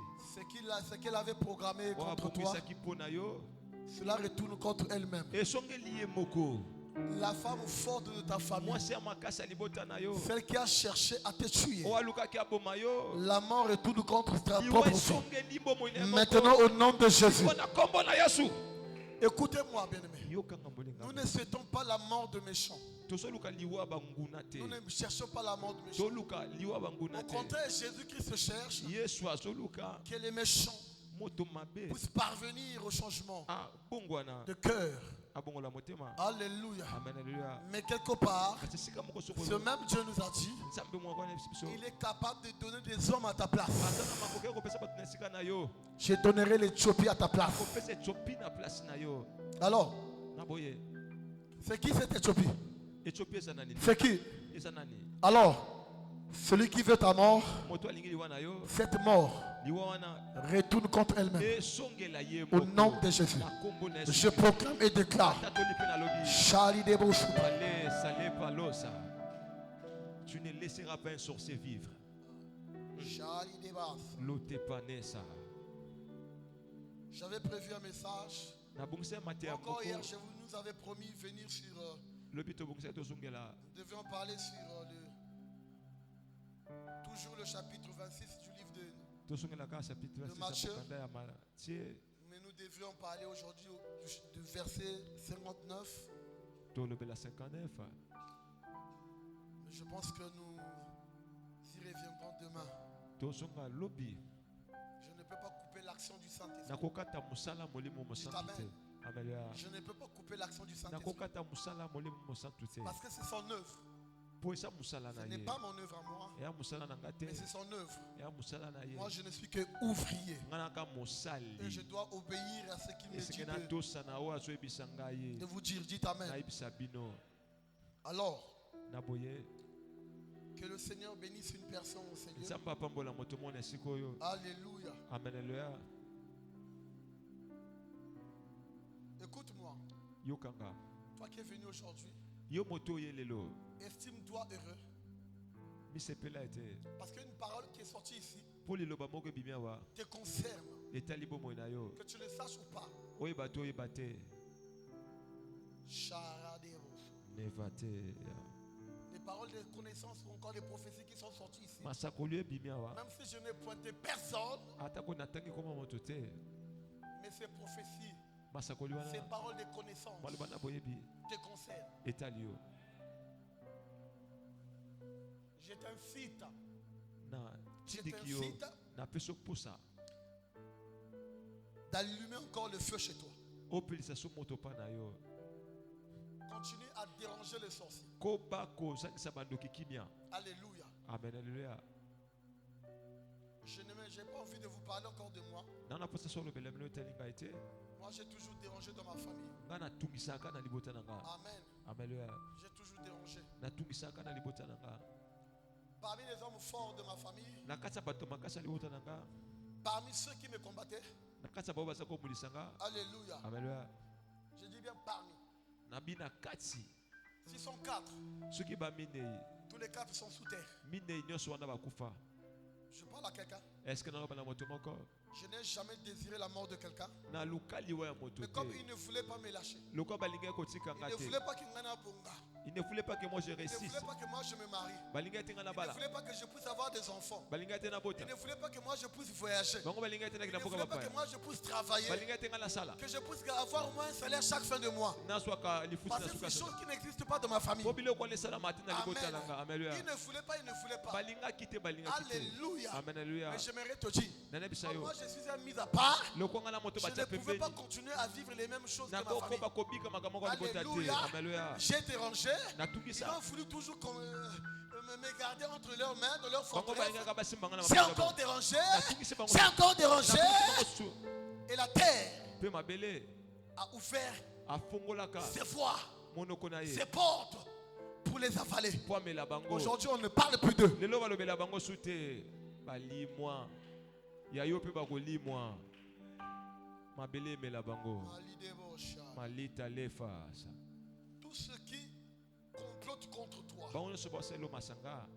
S2: Ce qu'elle avait programmé contre toi,
S1: Wabukisaki pona yo.
S2: cela retourne contre elle-même.
S1: Esongeli ye moko.
S2: La femme forte de ta famille,
S1: Mwasi ya makasi alibota na yo.
S2: celle qui a cherché à te tuer,
S1: Owalukaki aboma yo.
S2: la mort retourne contre ta
S1: Iwe
S2: propre vie.
S1: esongeli bomo ina moko.
S2: Maintenant, au nom de Jésus,
S1: Pona kombo na Yesu.
S2: écoutez-moi, bien-aimé.
S1: Yokanga molinga.
S2: Nous ne souhaitons pas la mort de méchants.
S1: Tosoluka liwa banguna te.
S2: Nous ne cherchons pas la mort de méchants.
S1: Toluka liwa banguna
S2: Au
S1: te.
S2: contraire, Jésus-Christ cherche
S1: Yesu azoluka
S2: que les méchants
S1: moto mabe.
S2: puissent parvenir au changement
S1: Ah bongwana.
S2: de cœur.
S1: Abongola motema.
S2: Alléluia.
S1: Amen alléluia.
S2: Mais quelque part,
S1: Kasi sika moko sokolo.
S2: ce même Dieu nous a dit,
S1: Nzambe moko na biso.
S2: il est capable de donner des hommes à ta place.
S1: Atana makoke ko pesa bato na sika na yo.
S2: Je donnerai l'Éthiopie à ta place.
S1: Ko pesa Ethiopie na place na yo.
S2: Alors,
S1: Na boye.
S2: c'est qui cette Éthiopie?
S1: Ethiopie eza nani?
S2: C'est qui?
S1: Eza nani?
S2: Alors, celui qui veut ta mort,
S1: Moto alingi liwa na yo.
S2: cette mort
S1: Liwa wana
S2: retourne contre elle-même.
S1: esongela ye
S2: Au
S1: moko.
S2: nom de Jésus,
S1: Na kombo na
S2: je
S1: Yesu.
S2: proclame et déclare,
S1: Tatoli pe na lobi.
S2: Charlie Debosou,
S1: Allez, salé palosa. Tu ne laisseras pas un sorcier vivre.
S2: Charlie Debas.
S1: Lote panesa.
S2: J'avais prévu un message.
S1: Na bongse mate ya
S2: Encore
S1: moko.
S2: hier, je nous avais promis de venir sur.
S1: Lobi to bongse to zongela.
S2: Nous devions parler sur toujours le chapitre 26 du livre de.
S1: To zongela ka chapitre
S2: Le
S1: 26
S2: Matthieu.
S1: kanda ya Matthieu.
S2: Mais nous devions parler aujourd'hui du verset 59.
S1: To lobela 59.
S2: Je pense que nous y reviendrons demain.
S1: To zonga lobi.
S2: Je ne peux pas couper l'action du Saint-Esprit.
S1: Nakokata musala molimo mosantu te. Amen.
S2: Je ne peux pas couper l'action du Saint-Esprit.
S1: Nakokata musala molimo mosantu te.
S2: Parce que c'est son œuvre.
S1: Po esa musala
S2: Ce
S1: na
S2: n'est
S1: ye.
S2: pas mon œuvre à moi,
S1: Ya musala na ngate.
S2: mais c'est son œuvre.
S1: Ya musala na ye.
S2: Moi, je ne suis que ouvrier.
S1: Ngana ka
S2: Et je
S1: mosali.
S2: dois obéir à ce qu'il me dit
S1: Esike na tosa na o azo ebisa ngai.
S2: de vous dire. Dites Amen.
S1: Na ebisa bino.
S2: Alors,
S1: Na boye.
S2: que le Seigneur bénisse une personne au Seigneur.
S1: Nzambe apambola moto mona sikoyo.
S2: Alléluia.
S1: Amen alléluia.
S2: Écoute-moi.
S1: Yokanga.
S2: Toi qui es venu aujourd'hui,
S1: Yo moto ye lelo.
S2: estime-toi heureux.
S1: Mi sepela ete.
S2: Parce qu'une parole qui est sortie ici
S1: Po liloba moko bimia wa.
S2: te concerne.
S1: Etali bomo na yo.
S2: Que tu le saches ou pas.
S1: Oyeba to oyeba te.
S2: Charaderos.
S1: Nevate.
S2: Les paroles de connaissance ou encore les prophéties qui sont sorties ici.
S1: Masakolu ebimia wa.
S2: Même si je n'ai pointé personne,
S1: Atako natangi koma moto te.
S2: mais ces prophéties,
S1: Masakolu
S2: ces
S1: wana.
S2: paroles de connaissance
S1: Maloba na boyebi.
S2: te concernent.
S1: Etali yo.
S2: Je t'incite
S1: Na
S2: Je
S1: tidiki yo.
S2: t'incite
S1: Na peso posa.
S2: d'allumer encore le feu chez toi.
S1: Opelisa so moto pa na yo.
S2: Continue à déranger les sorciers.
S1: Koba ko sangisa bandoki kimia.
S2: Alléluia.
S1: Amen alléluia.
S2: Je n'ai pas envie de vous parler encore de moi.
S1: Nana posa so lobela mino telinga ete.
S2: Moi, j'ai toujours dérangé dans ma famille.
S1: Ngana tungisaka na libota nanga.
S2: Amen.
S1: Amen alléluia.
S2: J'ai toujours dérangé.
S1: Na tungisaka na libota nanga.
S2: Parmi les hommes forts de ma famille,
S1: na kati ya bato makasi aliuta na nga,
S2: parmi ceux qui me combattaient,
S1: na kati ya bao baza kombulisa nga.
S2: alléluia.
S1: Alléluia.
S2: Je dis bien parmi.
S1: Na bina kati.
S2: S'ils sont 4,
S1: Soki ba minei,
S2: tous les 4 sont sous terre.
S1: minei nyonso wana bakufa.
S2: Je parle à quelqu'un.
S1: Est-ce que na ba na moto moko?
S2: Je n'ai jamais désiré la mort de quelqu'un.
S1: Na lukali wa ya moto
S2: Mais comme
S1: te.
S2: il ne voulait pas me lâcher,
S1: Loko balinga kotika
S2: il
S1: nga
S2: ne
S1: te.
S2: voulait pas qu'il m'en a bonga.
S1: Il ne voulait pas que moi je
S2: Il ne
S1: réussisse.
S2: voulait pas que moi je me marie.
S1: Balinga tenga na
S2: Il ne
S1: bala.
S2: voulait pas que je puisse avoir des enfants.
S1: Balinga tena bota.
S2: Il ne voulait pas que moi je puisse voyager.
S1: Bango balinga tena
S2: Il
S1: kina
S2: ne
S1: boka
S2: voulait pas
S1: papa.
S2: que moi je puisse travailler.
S1: Balinga tenga na sala.
S2: Que je puisse avoir au moins un salaire chaque fin de mois.
S1: Na swaka lifuti
S2: Parce
S1: na
S2: que c'est
S1: suka.
S2: des choses qui n'existent pas dans ma famille.
S1: Bobile ko le sala matina libota
S2: Amen.
S1: langa. Alléluia.
S2: Il ne voulait pas, il ne voulait pas.
S1: Balinga kite balinga kite.
S2: Alléluia.
S1: Amen. Alléluia.
S2: Mais j'aimerais te dire,
S1: Nana bisayo.
S2: moi je suis un mis à part.
S1: Loko nga na moto
S2: Je ne
S1: batia
S2: pouvais pas
S1: pembeni.
S2: continuer à vivre les mêmes choses que
S1: Na
S2: ma
S1: ko
S2: famille.
S1: ba kobika makambo ko libota te.
S2: Alléluia.
S1: Alléluia.
S2: J'ai été rangé.
S1: Na tungisa.
S2: Ils ont voulu toujours me garder entre leurs mains, dans leur
S1: Bango
S2: forteresse.
S1: balinga ka basimbanga na
S2: C'est
S1: mabala.
S2: encore dérangé.
S1: Natungisi bango.
S2: C'est encore dérangé.
S1: Na tungisi bango
S2: Et la terre
S1: pe mabele
S2: a ouvert
S1: afongolaka
S2: ses voies,
S1: monoko na ye.
S2: ses portes pour les avaler.
S1: Po amela bango.
S2: Aujourd'hui, on ne parle plus d'eux.
S1: Lelo balobela bango sute balimwa. Ya yo pe bakolimwa. Mabele mela bango. Malita lefa.
S2: Tous ceux qui complotent contre toi,
S1: Bango no soba selo masanga.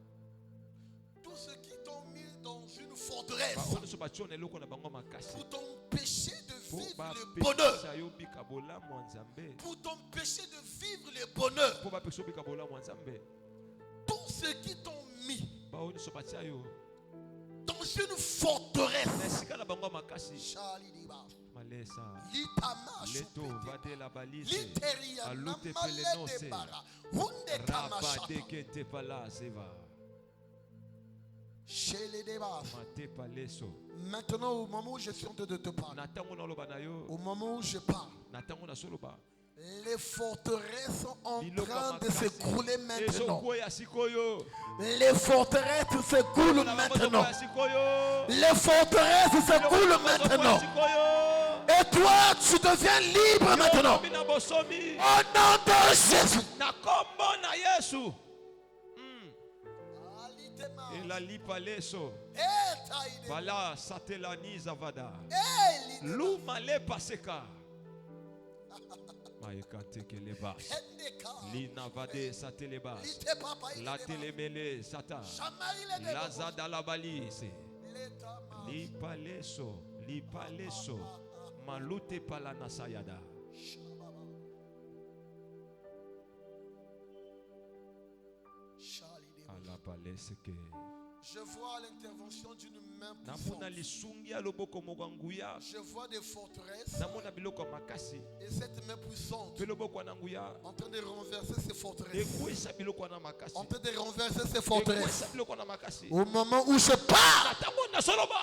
S2: tous ceux qui t'ont mis dans une forteresse
S1: Bango no soba chone loko na bango makasi.
S2: pour t'empêcher de
S1: Po
S2: vivre
S1: ba
S2: le bonheur,
S1: pesa yo bika bola mwanzambe.
S2: pour t'empêcher de vivre le bonheur,
S1: Po ba pesa bika bola mwanzambe.
S2: tous ceux qui t'ont mis
S1: Bango no soba tia yo.
S2: dans une forteresse.
S1: Na sika na bango makasi.
S2: Charlie Diba,
S1: Malesa.
S2: Litama
S1: Leto
S2: Chupete,
S1: vade la balise.
S2: Literia
S1: Alute
S2: Namale
S1: pelenose.
S2: de Bara, Hunde
S1: Rabade
S2: Kamashata,
S1: kete pala seva.
S2: chez les débats.
S1: Mate paleso.
S2: Maintenant, au moment où je suis en train de te parler,
S1: Natango na loba na yo.
S2: au moment où je parle,
S1: Natango na soloba.
S2: les forteresses sont en
S1: Biloko
S2: train de
S1: makasi.
S2: s'écrouler maintenant.
S1: Esoko ya sikoyo.
S2: Les forteresses s'écoulent maintenant.
S1: Ya sikoyo.
S2: Les forteresses s'écoulent maintenant. Et toi, tu deviens libre maintenant.
S1: Bina bosomi.
S2: Au nom de Jésus.
S1: Na kombo na Yesu. Ela lipa leso. Bala satelani zavada. Luma le paseka. Maekante kelebas. Lina vade satelebas. La telemele sata. La zada la balise. Lipa leso. Lipa leso. Malute pala nasayada. Ala paleseke.
S2: Je vois l'intervention d'une main
S1: Namona
S2: puissante.
S1: lisungi ya loboko mokanguya.
S2: Je vois des forteresses.
S1: Namona biloko makasi.
S2: Et cette main puissante
S1: Pe loboko nanguya.
S2: en train de renverser ces forteresses.
S1: Ekwesa biloko na makasi.
S2: En train de renverser ces forteresses.
S1: Ekwesa biloko na makasi.
S2: Au moment où je pars,
S1: Natango na soloba.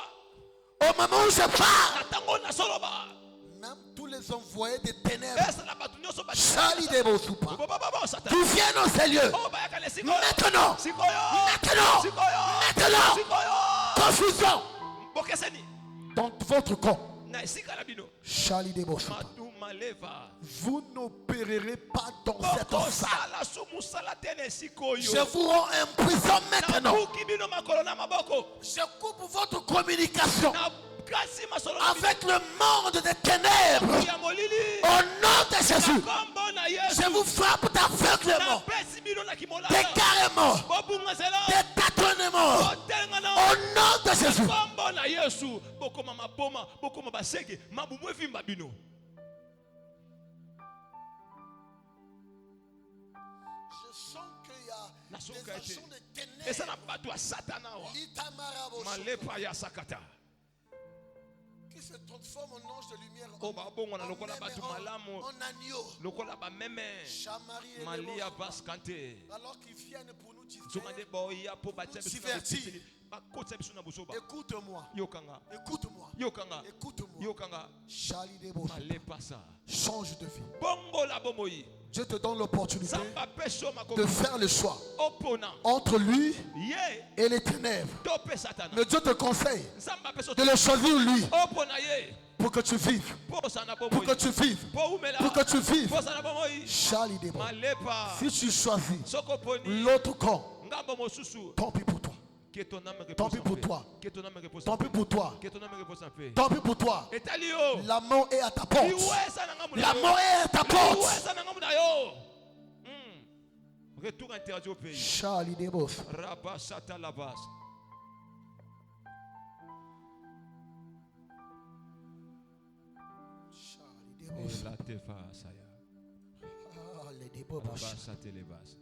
S2: au moment où je pars,
S1: Natango na soloba.
S2: même tous les envoyés des ténèbres,
S1: Esa na batu nyonso ba.
S2: Charlie de Bosupa,
S1: Baba sata.
S2: qui viennent dans ces lieux,
S1: Oh ba yakale sikoyo.
S2: maintenant,
S1: Sikoyo.
S2: maintenant,
S1: Sikoyo.
S2: maintenant,
S1: Sikoyo.
S2: confusion
S1: Bokeseni.
S2: dans votre camp.
S1: Na esika na bino.
S2: Charlie de Bosupa,
S1: Matu maleva.
S2: vous n'opérerez pas dans cette
S1: Boko
S2: salle.
S1: sala sumusala tene sikoyo.
S2: Je vous rends impuissant maintenant.
S1: Nabuki bino makolo na maboko.
S2: Je coupe votre communication
S1: Na kasi masolo na bino.
S2: avec le monde des ténèbres.
S1: Ya molili.
S2: Au nom de Jésus,
S1: Kombo na Yesu.
S2: je vous frappe d'aveuglement,
S1: Na pesi bino na kimolala.
S2: d'égarement,
S1: Bobunga zela.
S2: de tâtonnement.
S1: Botenga na.
S2: Au nom de Jésus.
S1: Kombo na Yesu. Bokoma maboma, bokoma baseke, mabumu evimba bino.
S2: Je sens qu'il y a
S1: Nasoka
S2: des
S1: ete.
S2: actions de
S1: Esa
S2: ténèbres.
S1: na batu ya satana wa.
S2: Litamarabo,
S1: Malepa ya sakata.
S2: qui se transforme en ange de lumière,
S1: Oh ba bongo na lokola
S2: même
S1: batu
S2: en
S1: malamu.
S2: agneau.
S1: Lokola ba meme.
S2: Chamari et
S1: Malia
S2: Debo.
S1: Baskante.
S2: Alors qu'ils viennent pour nous distraire.
S1: Zongande boya po batia biso na
S2: Diverti.
S1: botitili. Bakotsa biso na busoba.
S2: Écoute-moi.
S1: Yokanga.
S2: Écoute-moi.
S1: Yokanga.
S2: Écoute-moi.
S1: Yokanga.
S2: Charlie Debo.
S1: Malepa sa.
S2: Change de vie.
S1: Bongo la bomoyi.
S2: Dieu te donne l'opportunité
S1: Samba peso
S2: de
S1: makoko.
S2: faire le choix
S1: Opponent.
S2: entre lui
S1: Ye.
S2: et les ténèbres.
S1: Tope satana.
S2: Mais Dieu te conseille
S1: Samba peso.
S2: de le choisir lui
S1: Opona ye.
S2: pour que tu vives.
S1: Posa na
S2: Pour
S1: bomoyi.
S2: que tu vives.
S1: Po umela.
S2: Pour que tu vives.
S1: Posa na bomoyi.
S2: Charlie Debo.
S1: Malepa.
S2: Si tu choisis
S1: Soko poni.
S2: l'autre camp,
S1: Ngambo mosusu.
S2: tant pis pour toi.
S1: Que ton âme repose
S2: Tant pis
S1: en
S2: pour
S1: paix.
S2: toi.
S1: Que ton âme repose
S2: Tant
S1: en
S2: pis
S1: paix.
S2: pour toi.
S1: Que ton âme repose en paix.
S2: Tant pis pour toi.
S1: Et t'as lié.
S2: La mort est à ta porte. La mort est à ta porte.
S1: Retour interdit au pays.
S2: Charlie Debos.
S1: Rabba Sata Labas.
S2: Charlie
S1: Et
S2: Debos.
S1: la tefa saya.
S2: Ah, les Debos.
S1: Rabba Sata Lebas.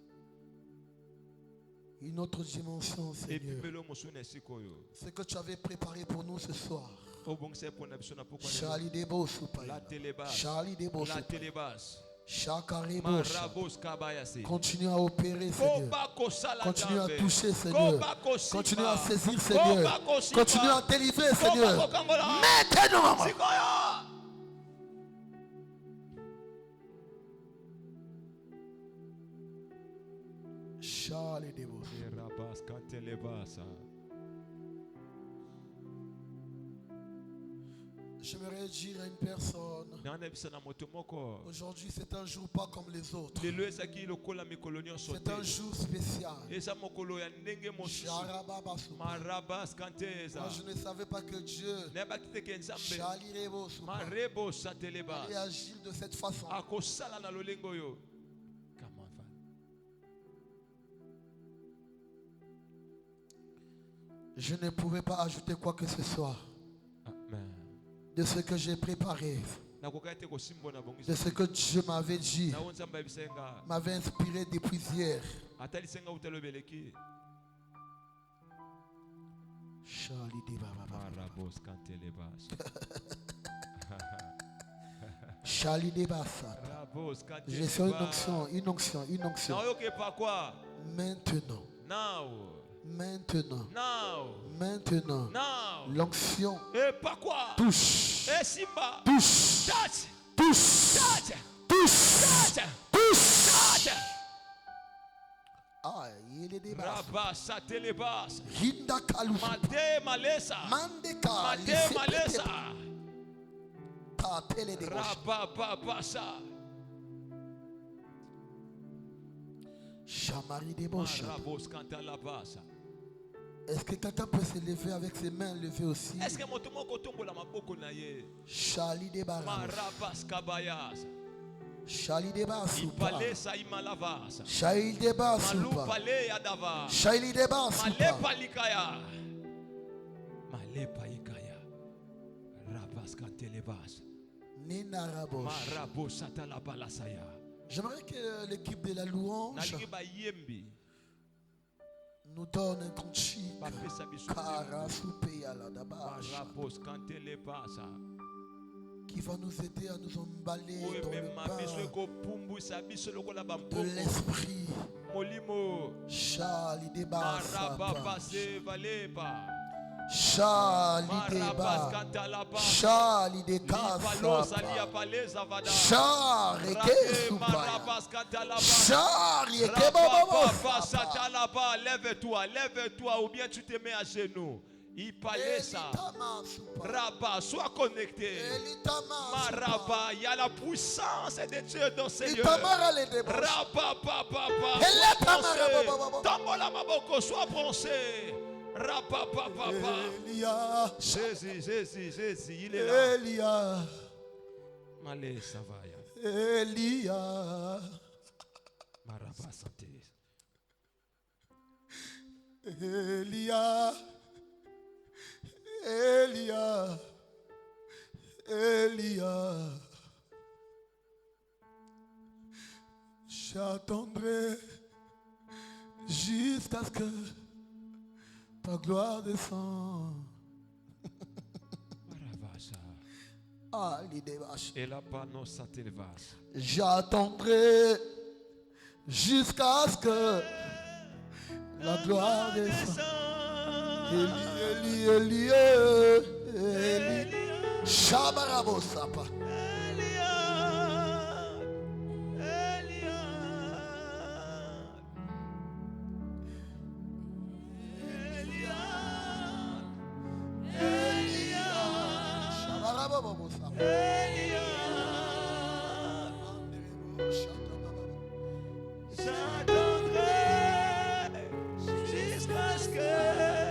S2: Une autre dimension,
S1: Et puis
S2: Seigneur.
S1: melo musune sikoyo.
S2: Ce que tu avais préparé pour nous ce soir.
S1: Obongse pour nabisona pourquoi
S2: Charlie Debos.
S1: la telebas.
S2: Charlie Debos.
S1: La telebas.
S2: Chakarebo.
S1: Marabos kabayase.
S2: Continue à opérer, Seigneur.
S1: Kobako sala
S2: Continue à
S1: jambe.
S2: toucher, Seigneur.
S1: Kobako sipa.
S2: Continue à saisir, Seigneur.
S1: Kobako sipa.
S2: Continue à délivrer, Seigneur.
S1: Kobako kangola.
S2: Maintenant.
S1: Sikoyo.
S2: Charlie Debos.
S1: Rabas katelebasa.
S2: J'aimerais dire à une personne,
S1: Nana bisana moto moko.
S2: aujourd'hui c'est un jour pas comme les autres.
S1: Lelo ezaki lokola mikolo nyonso
S2: C'est
S1: te.
S2: un jour spécial.
S1: Eza mokolo ya ndenge mosusu.
S2: Sharababasu.
S1: Marabas kanteza.
S2: Moi je ne savais pas que Dieu,
S1: Nayebaki te ke nzambe.
S2: Charlie Debos,
S1: Marebo satelebas.
S2: allait agir de cette façon.
S1: Akosala na lolengo oyo. Comment va?
S2: Je ne pouvais pas ajouter quoi que ce soit
S1: Amen.
S2: de ce que j'ai préparé,
S1: Nakoka te kosimbo na bongiso.
S2: de ce que Dieu m'avait dit,
S1: Na nzambe abisenga.
S2: m'avait inspiré depuis hier.
S1: Atali senga utalo beleki.
S2: Charlie Debaba.
S1: Marabos kantelebas.
S2: Charlie Debasa.
S1: Rabos
S2: J'ai fait une
S1: kantelebas.
S2: onction, une onction, une onction.
S1: Na oyoke pa quoi?
S2: Maintenant,
S1: Now.
S2: maintenant,
S1: Now.
S2: maintenant,
S1: Now.
S2: l'onction
S1: Et pas quoi?
S2: touche,
S1: Et Simba.
S2: touche,
S1: Touch.
S2: touche,
S1: Touch.
S2: touche,
S1: Touch.
S2: touche.
S1: Touch.
S2: Ah, il est débat.
S1: Rabba satelebas.
S2: Hinda kalufa.
S1: Made malesa.
S2: Mandeka.
S1: Made malesa.
S2: Ta télé de gauche.
S1: Rabba babasa.
S2: Chamari de gauche.
S1: Marabos kantalabasa.
S2: Est-ce que quelqu'un peut se lever avec ses mains levées aussi?
S1: Est-ce que moto moko tombola maboko na ye?
S2: Charlie de Barabas.
S1: Marabas kabayas.
S2: Charlie de Basupa.
S1: Ipalesa imalavasa.
S2: Charlie de Basupa.
S1: Malupale yadava.
S2: Charlie de Basupa.
S1: Malepa likaya. Malepa ikaya. Rabas kantelebas.
S2: Nina Rabosh.
S1: Marabos satalabalasaya.
S2: J'aimerais que l'équipe de la louange
S1: Nalingi bayembi.
S2: nous donne un cantique.
S1: Bapesa biso.
S2: Karasupeya la dabash.
S1: Marabos kantelebasa.
S2: Qui va nous aider à nous emballer
S1: Oyo
S2: dans le
S1: mema biso
S2: bain
S1: ekopumbwisa biso lokola
S2: de
S1: bamboko.
S2: l'esprit.
S1: Molimo.
S2: Charlie de
S1: Maraba
S2: Basupa.
S1: base valepa.
S2: Charlie de
S1: Marabas
S2: Ba.
S1: kantalaba.
S2: Charlie de
S1: Lipalosa
S2: Kasapa.
S1: liapaleza vada.
S2: Charlie
S1: Rate
S2: Kesupaya.
S1: marabas kantalaba.
S2: Charlie
S1: Papa,
S2: Kebaba.
S1: satalaba, lève-toi ou bien tu te mets à genoux. Ipalesa. Rabba, sois connecté. Maraba, il y a la puissance de Dieu dans ces lieux. Rabba, papa, Tambola maboko, sois bronzé. Rabba, papa. Jésus, il est là.
S2: Elia,
S1: Malé, ça va.
S2: Elia,
S1: Maraba, santé.
S2: Elia, Elia, Elia. J'attendrai jusqu'à ce que ta gloire descende.
S1: Maravasa.
S2: Ah, l'idée vache.
S1: Et là, pas non, ça t'élevase.
S2: J'attendrai jusqu'à ce que la gloire descende. Eli, Eli, Eli, Eli. Shabarabosapa. Shabarabosapa.
S1: J'attendrai jusqu'à ce que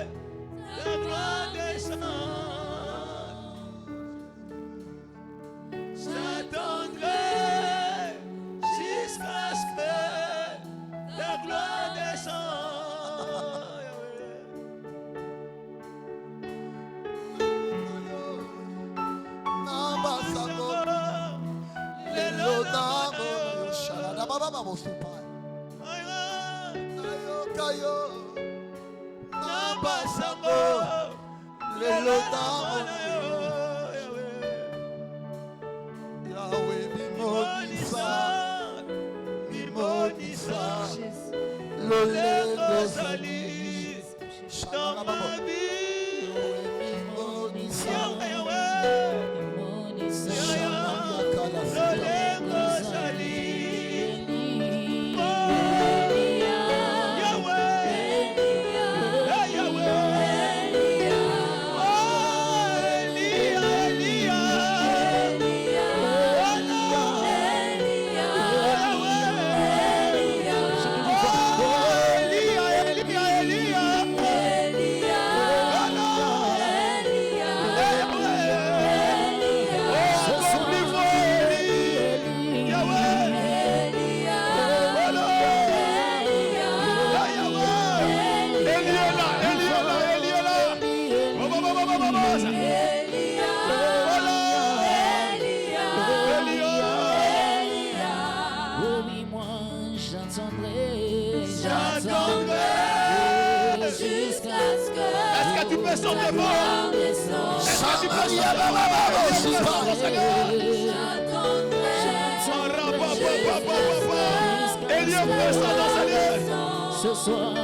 S3: Ce soir,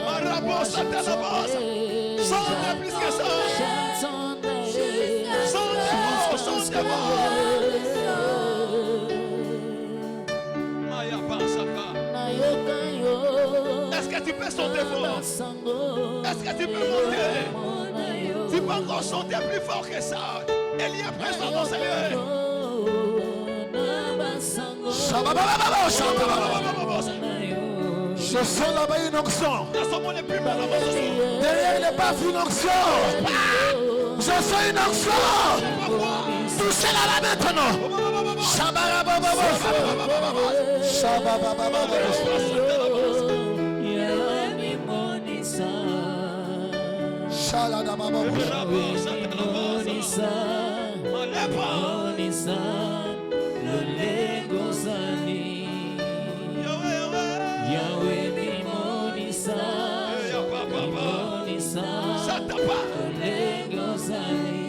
S1: chante plus que ça. Chante Est-ce que tu peux chanter fort? Est-ce que tu peux monter? Tu peux encore chanter plus fort que ça. Elle y est présente dans ce lieu.
S2: Je sens là-bas une onction. Derrière les baffes, une onction. Je sens une onction. Touchez-la là maintenant.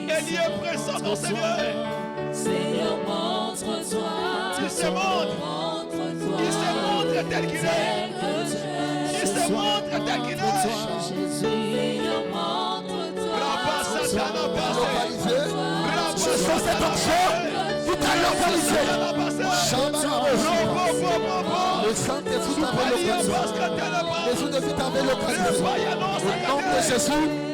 S1: Elle y est présente dans ce lieu.
S3: Seigneur, montre-toi.
S1: Il se montre. Il se montre tel qu'il est. Il se montre tel qu'il est.
S3: Seigneur, montre-toi.
S2: Je sens cette onction. Tout à localisé. Le Saint-Esprit t'avait localisé. Le Saint-Esprit t'avait localisé. Au nom de Jésus.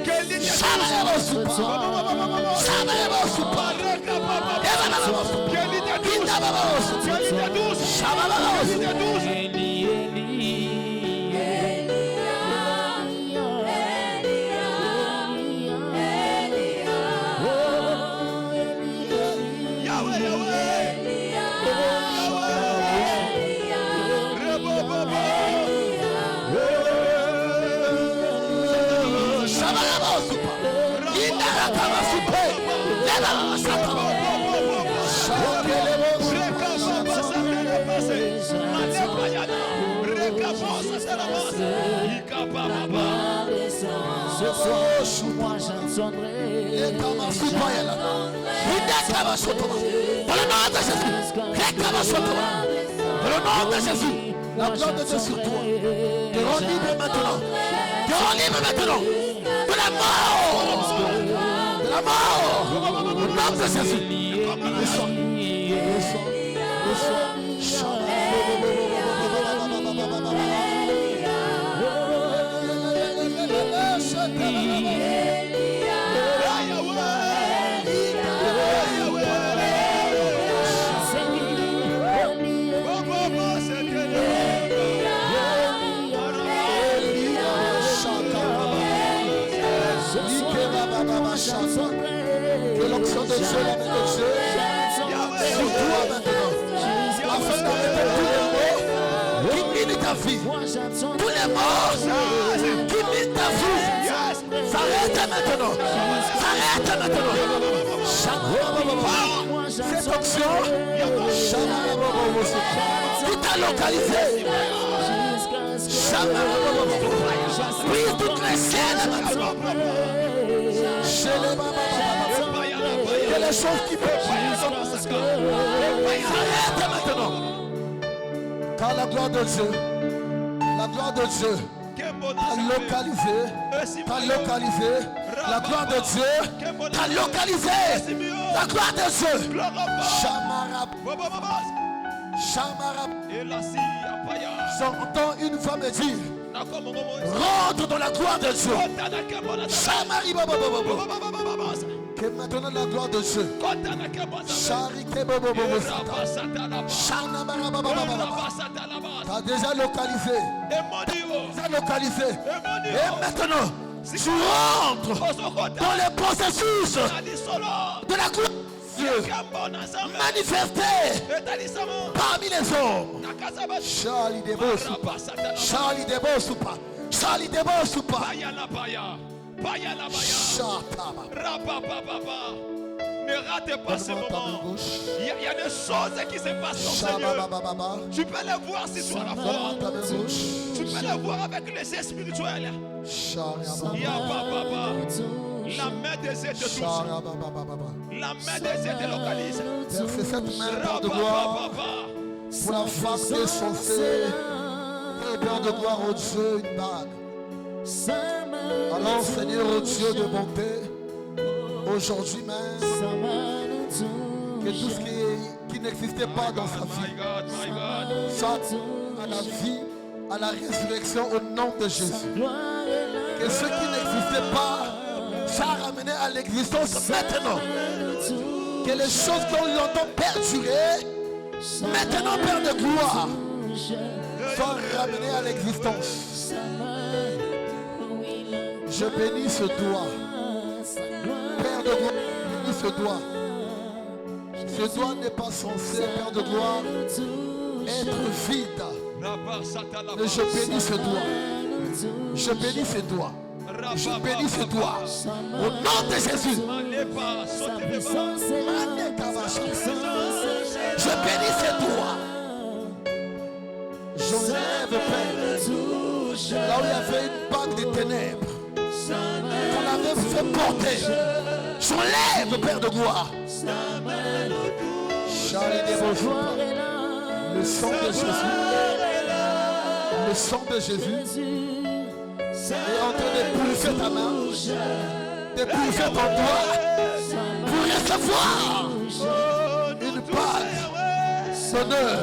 S3: Ce soir, moi j'entendrai.
S2: Dans le nom de Jésus. Dans le nom de Jésus. La gloire de Dieu sur toi. Te rends libre maintenant. Te rends libre maintenant. De la mort. De la mort. Au nom de Jésus. Que l'onction de Dieu, l'amour de Dieu, sur toi maintenant, afin d'arrêter tous les mots qui militent ta vie, tous les morts qui limitent ta vie, s'arrête maintenant. S'arrête maintenant. Cette option qui t'a localisé. Oui, toutes les scènes maintenant. Il y a les choses qui peuvent s'arrête maintenant. Car la gloire de Dieu t'a localisé, la gloire de Dieu t'a localisé, la gloire de Dieu. J'entends une femme dire, rentre dans la gloire de Dieu. Que maintenant la gloire de Dieu t'as déjà localisé. Et maintenant tu rentres dans les processus de la gloire de Dieu manifesté parmi les hommes. Charlie Debo Soupa.
S1: Ne ratez pas ce moment. Il y a des choses qui se passent dans ce lieu. Tu peux les voir si tu as la foi. Tu peux les voir avec les yeux spirituels. La main des yeux te touche. La main des yeux te localise.
S2: C'est cette main de gloire pour la femme qui est censée. Et Père de gloire au Dieu, une bague. Alors Seigneur, au Dieu de bonté, aujourd'hui même, que tout ce qui n'existait pas dans sa vie, soit à la vie, à la résurrection au nom de Jésus. Que ce qui n'existait pas, soit ramené à l'existence maintenant. Que les choses qu'on l'entend perdurer, maintenant Père de gloire, soient ramenées à l'existence. Je bénis ce doigt. Père de gloire, je bénis ce doigt. Ce doigt n'est pas censé, Père de gloire, être vide. Mais je bénis ce doigt. Je bénis ce doigt. Je bénis ce doigt. Au nom de Jésus. Je bénis ce doigt. J'enlève, Père, là où il y avait une bague de ténèbres, qu'on avait fait porter. J'enlève, Père de gloire. Le sang de Jésus. Le sang de Jésus est en train de purifier ta main, de purifier ton doigt pour recevoir une bague d'honneur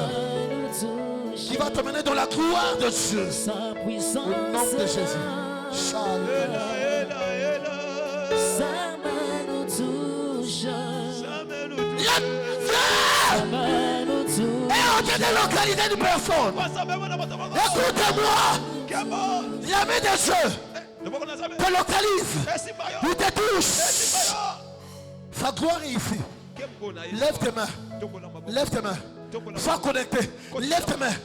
S2: qui va te mener dans la gloire de Dieu. Au nom de Jésus. Et on te délocaliser une personne. Écoute-moi. La main de Dieu te localise. Il te touche. Sa gloire est ici. Lève tes mains. Lève tes mains. Sois connecté. Lève tes mains.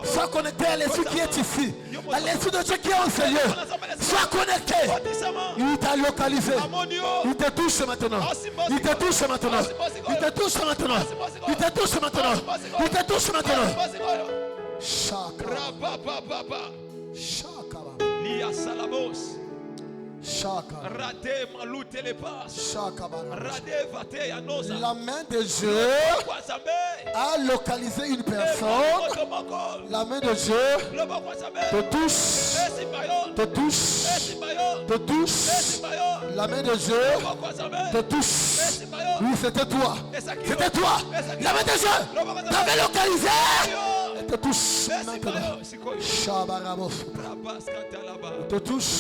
S2: Sois connecté à l'esprit qui est ici. À l'esprit de Dieu qui est en ce lieu. Sois connecté. Il t'a localisé. Il te touche maintenant. Il te touche maintenant. Il te touche maintenant. Il te touche maintenant. Il te touche maintenant. Chakra.
S1: Lia Salamos.
S2: Chakra.
S1: Rade malute les pas. Rade vate anosa.
S2: La main de Dieu a localisé une personne. La main de Dieu te touche. Te touche. Te touche. La main de Dieu te touche. Oui, c'était toi. C'était toi. La main de Dieu t'avait localisé. Elle te touche maintenant. Shabarabos. Il te touche.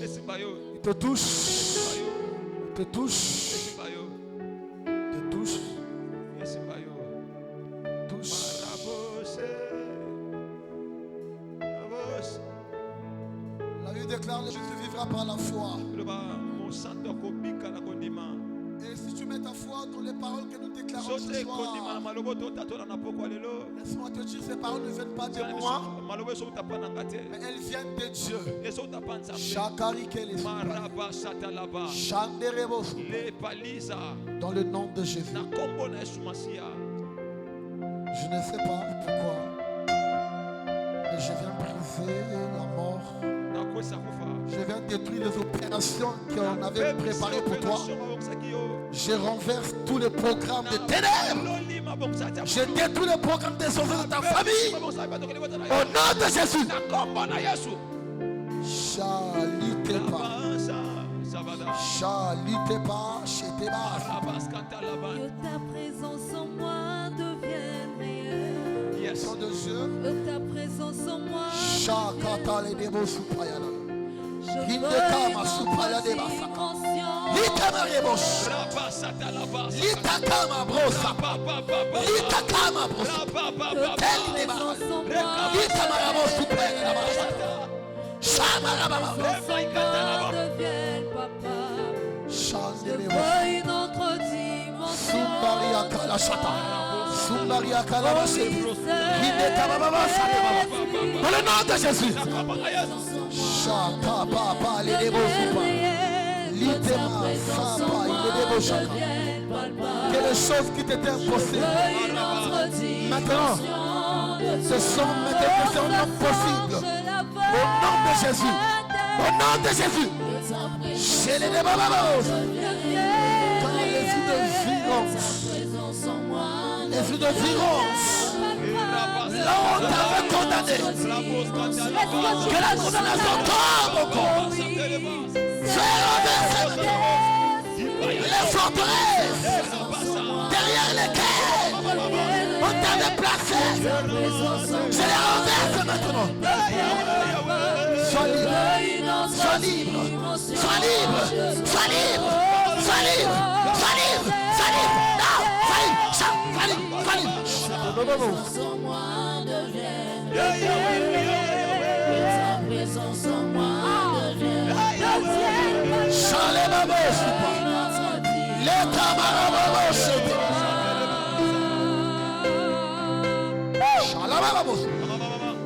S2: Il te touche. Il te touche. Il te touche. Touche. La Bible déclare, le juste vivra par la foi. Et si tu mets ta foi dans les paroles que nous déclarons ce soir. Laisse-moi te dire, ces paroles ne viennent pas de moi, mais elles viennent de Dieu. Dans le nom de Jésus. Je ne sais pas pourquoi, mais je viens briser la mort. Je viens détruire les opérations qu'on avait préparées pour toi. Je renverse tous les programmes de ténèbres. Je détruis les programmes des sauvages de ta famille. Au nom de Jésus. Chalitez pas. Chalitez pas. Chalitez pas.
S3: Que ta présence en moi devienne meilleure.
S2: Yes. De Dieu.
S3: Que ta présence en moi
S2: Chakata les démons sous Payala.
S3: je veux une autre dimension.
S2: Litakama brosa. Litakama brosa.
S3: Que ta présence en moi devienne papa. Je veux une autre dimension.
S2: Dans le nom de Jésus. Que les choses qui t'étaient impossibles maintenant se sont maintenant possibles. Au nom de Jésus. Au nom de Jésus. Chez les démons. Dans les yeux de violence. Les yeux de violence. Là où on t'avait condamné. Que la condamnation tombe au corps. Fais renverser les forteresses derrière lesquelles on t'avait placé. Je les renverse maintenant. Sois libre. Sois libre. Sois libre. Sois libre. Sois libre. Sois libre. Sois libre. Non. Sois libre. Sois libre.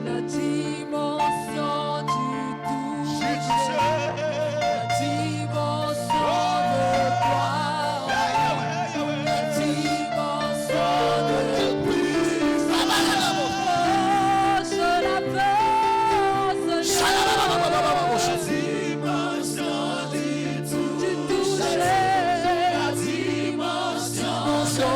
S3: La dimension du toucher, la dimension de gloire, la dimension de puissance, je la veux, du toucher, la dimension de gloire,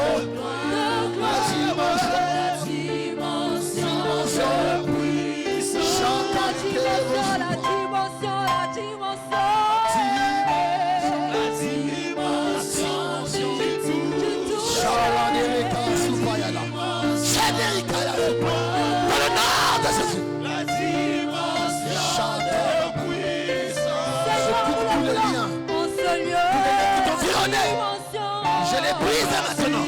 S2: je les brise maintenant.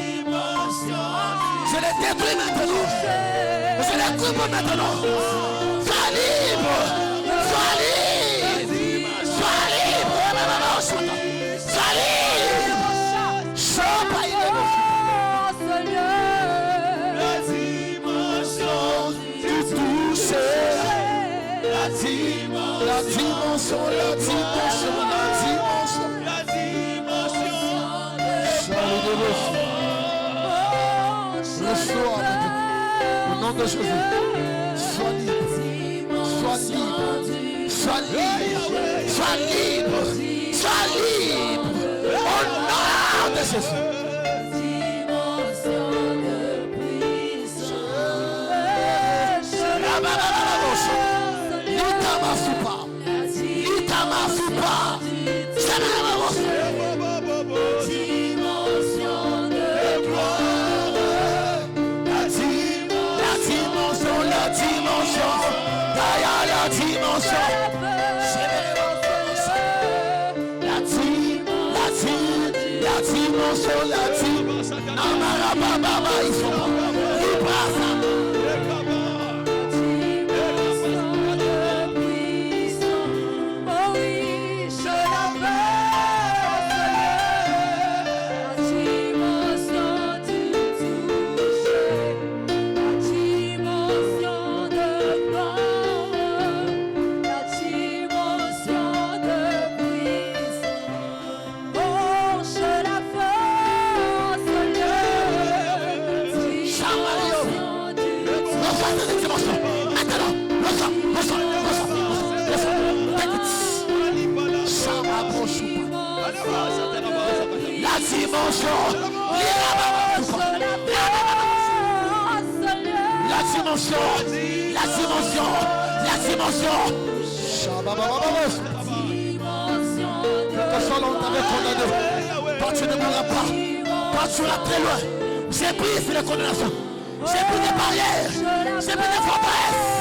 S2: Je les détruis maintenant. Je les coupe maintenant. Sois libre. Sois libre. Sois libre. Sois libre. La dimension du toucher. La dimension. Reçois au nom de Jésus. Sois libre. Sois libre. Sois libre. Sois libre. Sois libre. Au nom de Jésus.
S3: La
S2: dimension. La dimension. La dimension. La dimension. Que soit l'on t'avait condamné. Quand tu ne m'auras pas. Quand tu seras très loin. J'ai brisé les condamnations. J'ai pris des barrières. J'ai pris des forteresses.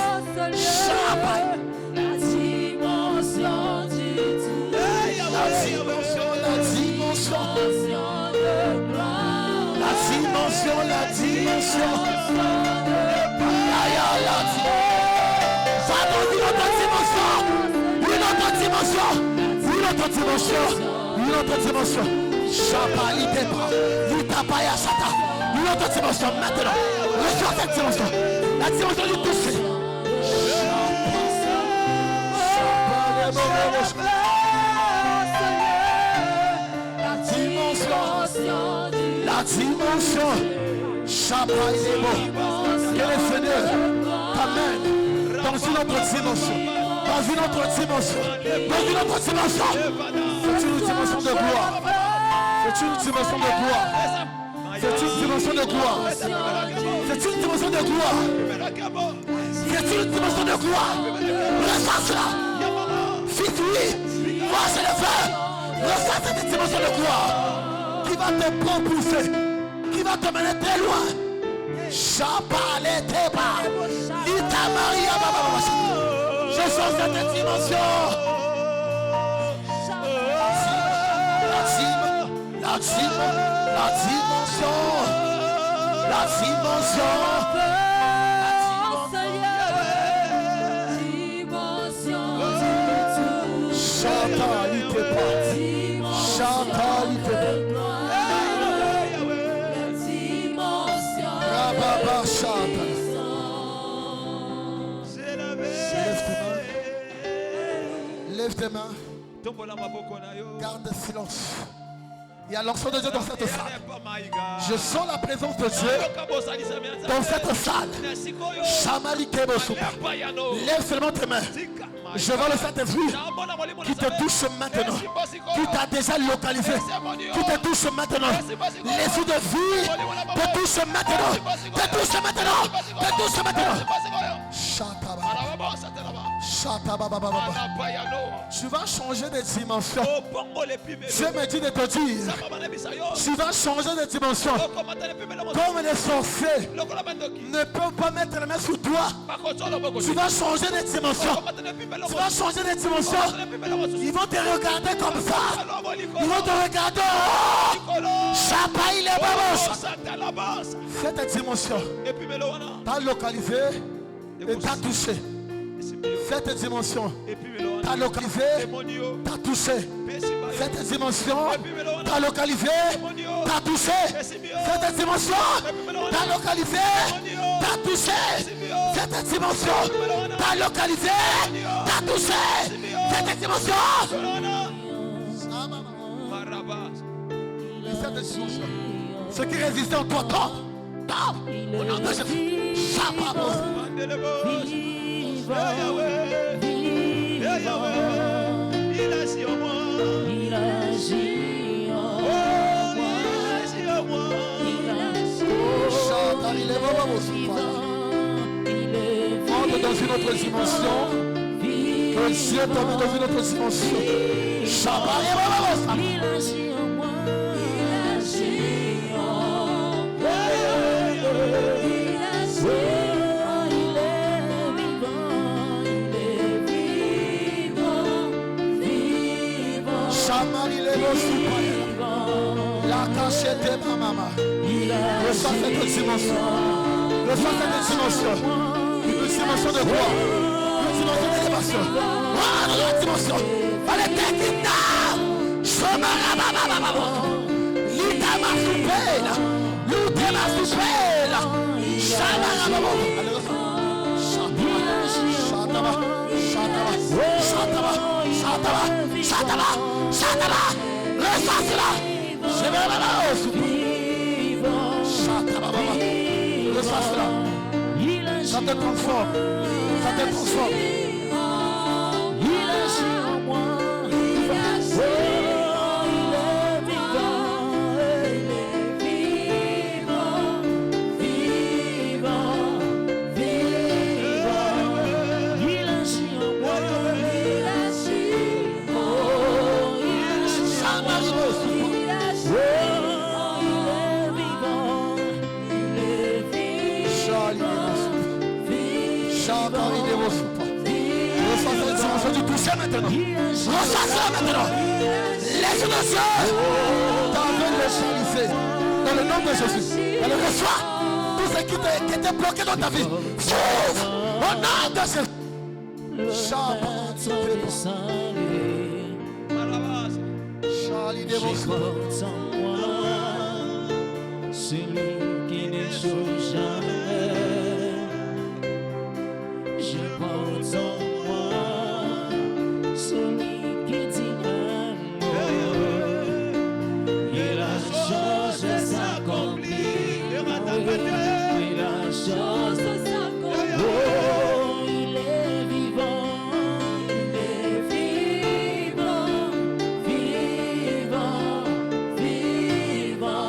S3: La dimension du tout.
S2: La dimension
S3: de gloire.
S2: La dimension. Une autre dimension. Chapali Deba. Litapaya Sata. Une autre dimension maintenant. Reçois cette dimension. La dimension du toucher. La dimension. Chapali Deba. Que le Seigneur t'amène dans une autre dimension. Dans une autre dimension. Dans une autre dimension. C'est une dimension de gloire. C'est une dimension de gloire. C'est une dimension de gloire. C'est une dimension de gloire. C'est une dimension de gloire. Ressens cela. Fils, oui. Moi, je le fais. Ressens cette dimension de gloire qui va te propulser, qui va te mener très loin. Chapaleteba. Lita Maria Baba. Je sens cette dimension. La dimension. Lève tes mains. Garde le silence. Il y a l'onction de Dieu dans cette salle. Je sens la présence de Dieu dans cette salle. Lève seulement tes mains. Je vois le Saint-Esprit qui te touche maintenant, qui t'a déjà localisé, qui te touche maintenant. L'esprit de vie te touche maintenant, te touche maintenant, te touche maintenant. Tu vas changer de dimension. Dieu me dit de te dire, tu vas changer de dimension. Comme les sorciers ne peuvent pas mettre la main sur toi, tu vas changer de dimension. Tu vas changer de dimension. Ils vont te regarder comme ça. Ils vont te regarder. Chapaï les babos. Cette dimension t'a localisé et t'a touché. Cette dimension t'a localisé, t'a touché. Cette dimension t'a localisé, t'a touché. Cette dimension t'a localisé, t'a touché. Cette dimension t'a localisé, t'a touché. Cette dimension. Cette dimension. Ce qui résistait en toi, tombe. Au nom de Jésus. Shababo.
S1: Yahweh, il agit en moi.
S3: Il agit en moi.
S2: Entre dans une autre dimension. Que Dieu t'emmène dans une autre dimension.
S3: Il agit en moi. Il agit en moi.
S2: La cachette de ma maman. Reçois cette dimension. Reçois cette dimension. Une dimension de gloire. Une dimension d'élévation. Voilà la dimension. Allez, Tekina. Shomarababababo. Litama soupela. Lutema soupela. Shamarababo. Allez, reçois. Shataba. Shataba. Shataba. Shataba. Shataba. Shataba. Reçois cela. Je vais là reçois cela. Ça te transforme. Ça te transforme.
S3: Il agit en moi. Il est vivant.
S2: maintenant. Reçois cela maintenant. Laisse nos yeux. T'avais le chalisé. Dans le nom de Jésus. Alors reçois tout ce qui était bloqué dans ta vie. S'ouvre au nom de Jésus.
S3: J'écoute en moi celui qui n'échoue jamais. Je porte en moi celui qui dit et la chose s'accomplit. Et la chose s'accomplit. Oh, il est vivant, il est vivant, vivant, vivant.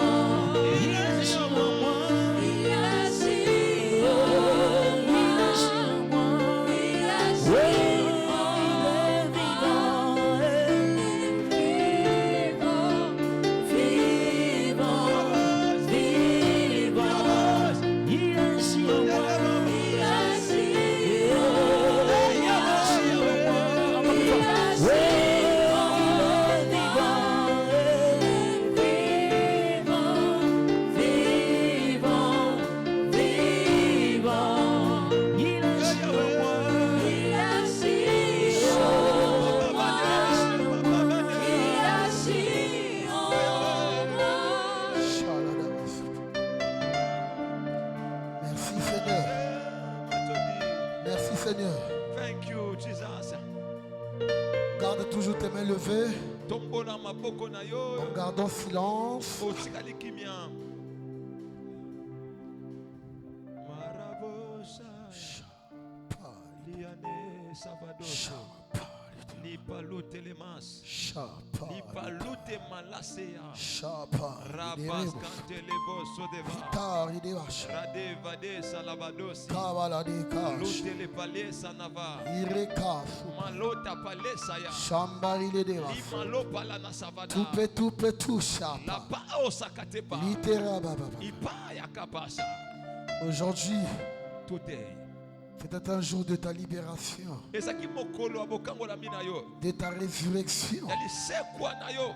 S3: Il agit en moi, il agit, oh, il agit en moi, il agit, oh, il est vivant, vivant, vivant, vivant. Il agit en moi, il agit, oh, il agit en moi, il agit, oh, il est vivant, vivant, vivant, vivant. Il agit en moi, il agit, oh, il agit en moi.
S2: Merci Seigneur. Merci Seigneur.
S1: Thank you, Jesus.
S2: Garde toujours tes mains levées.
S1: Tombola maboko na yo.
S2: En gardant silence.
S1: Otikali kimia. Marabosa. Liane Savadoso. Lipalute lemas. Lipalute malasea. Rabas kantelebo sodeva. Radeva de salabadosi. Lute le palesa nava. Malota palesa ya. Limalo pala na savada. La pa osakatepa. Ipa yakapasa.
S2: Aujourd'hui,
S1: Today.
S2: c'était un jour de ta libération,
S1: Ezaki mokolo abokango la mina yo.
S2: de ta résurrection,
S1: Yali sekwa na yo.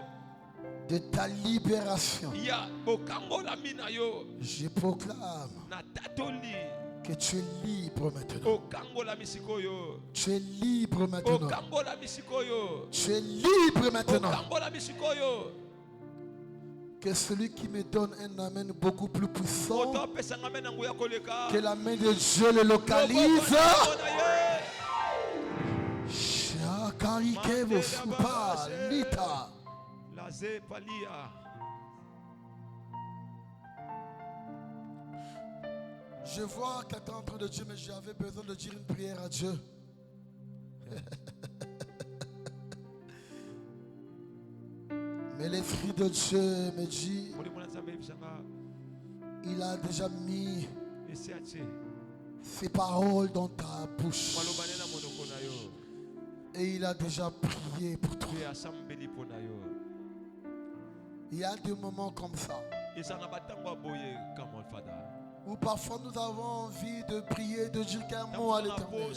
S2: de ta libération.
S1: Ya bokango la mina yo.
S2: Je proclame
S1: Na tatoli.
S2: que tu es libre maintenant.
S1: Okango la misiko yo.
S2: Tu es libre maintenant.
S1: Okango la misiko yo.
S2: Tu es libre maintenant.
S1: Okango la misiko yo.
S2: Que celui qui me donne un amen beaucoup plus puissant,
S1: Oto pesanga mena nguya koleka.
S2: que la main de Dieu le localise. Shakarike vosupa lita.
S1: Laze palia.
S2: Je vois quelqu'un en train de dire, mais j'avais besoin de dire une prière à Dieu. Mais l'Esprit de Dieu me dit, il a déjà mis ses paroles dans ta bouche. Et il a déjà prié pour toi. Il y a des moments comme ça où parfois nous avons envie de prier, de dire qu'un mot à l'Éternel.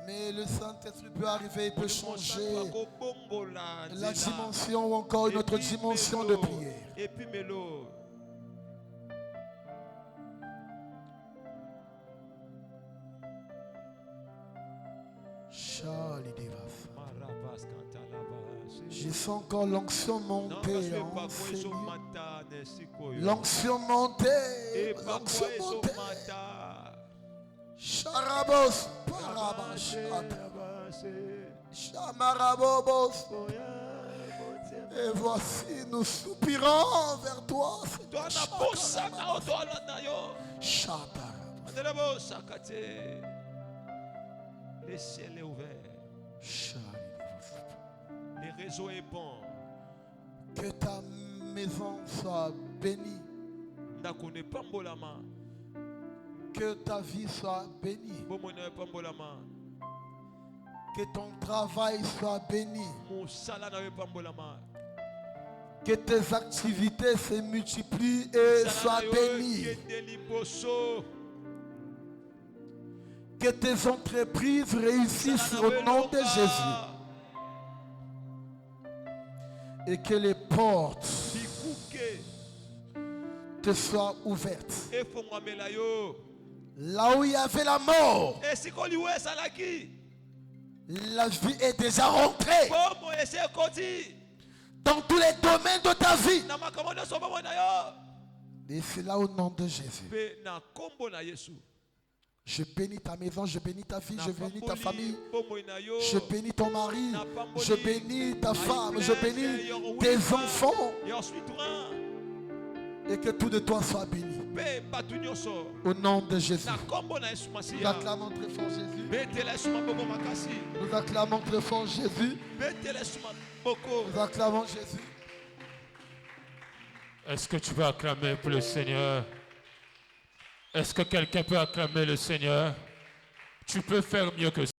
S2: Mais le Saint-Esprit peut arriver, il peut changer la dimension ou encore une autre dimension de prière.
S1: Et puis Melo.
S2: Je sens encore l'onction monter en Seigneur. L'onction monter. L'onction monter. Charabos. Parabash. Chamarabobos. Et voici, nous soupirons vers toi.
S1: Le ciel est ouvert. Le réseau est bon.
S2: Que ta maison soit bénie. Que ta vie soit bénie. Que ton travail soit béni. Que tes activités se multiplient et soient bénies. que tes entreprises réussissent au nom de Jésus. Et que les portes te soient ouvertes. Là où il y avait la mort, la vie est déjà rentrée dans tous les domaines de ta vie. Et c'est là au nom de Jésus. Je bénis ta maison, je bénis ta fille, je bénis ta famille, je bénis ton mari, je bénis ta femme, je bénis tes enfants. Et que tout de toi soit béni. Au nom de Jésus. Nous acclamons très fort Jésus. Nous acclamons très fort Jésus. Nous acclamons Jésus.
S4: Est-ce que tu peux acclamer pour le Seigneur? Est-ce que quelqu'un peut acclamer le Seigneur? Tu peux faire mieux que ça.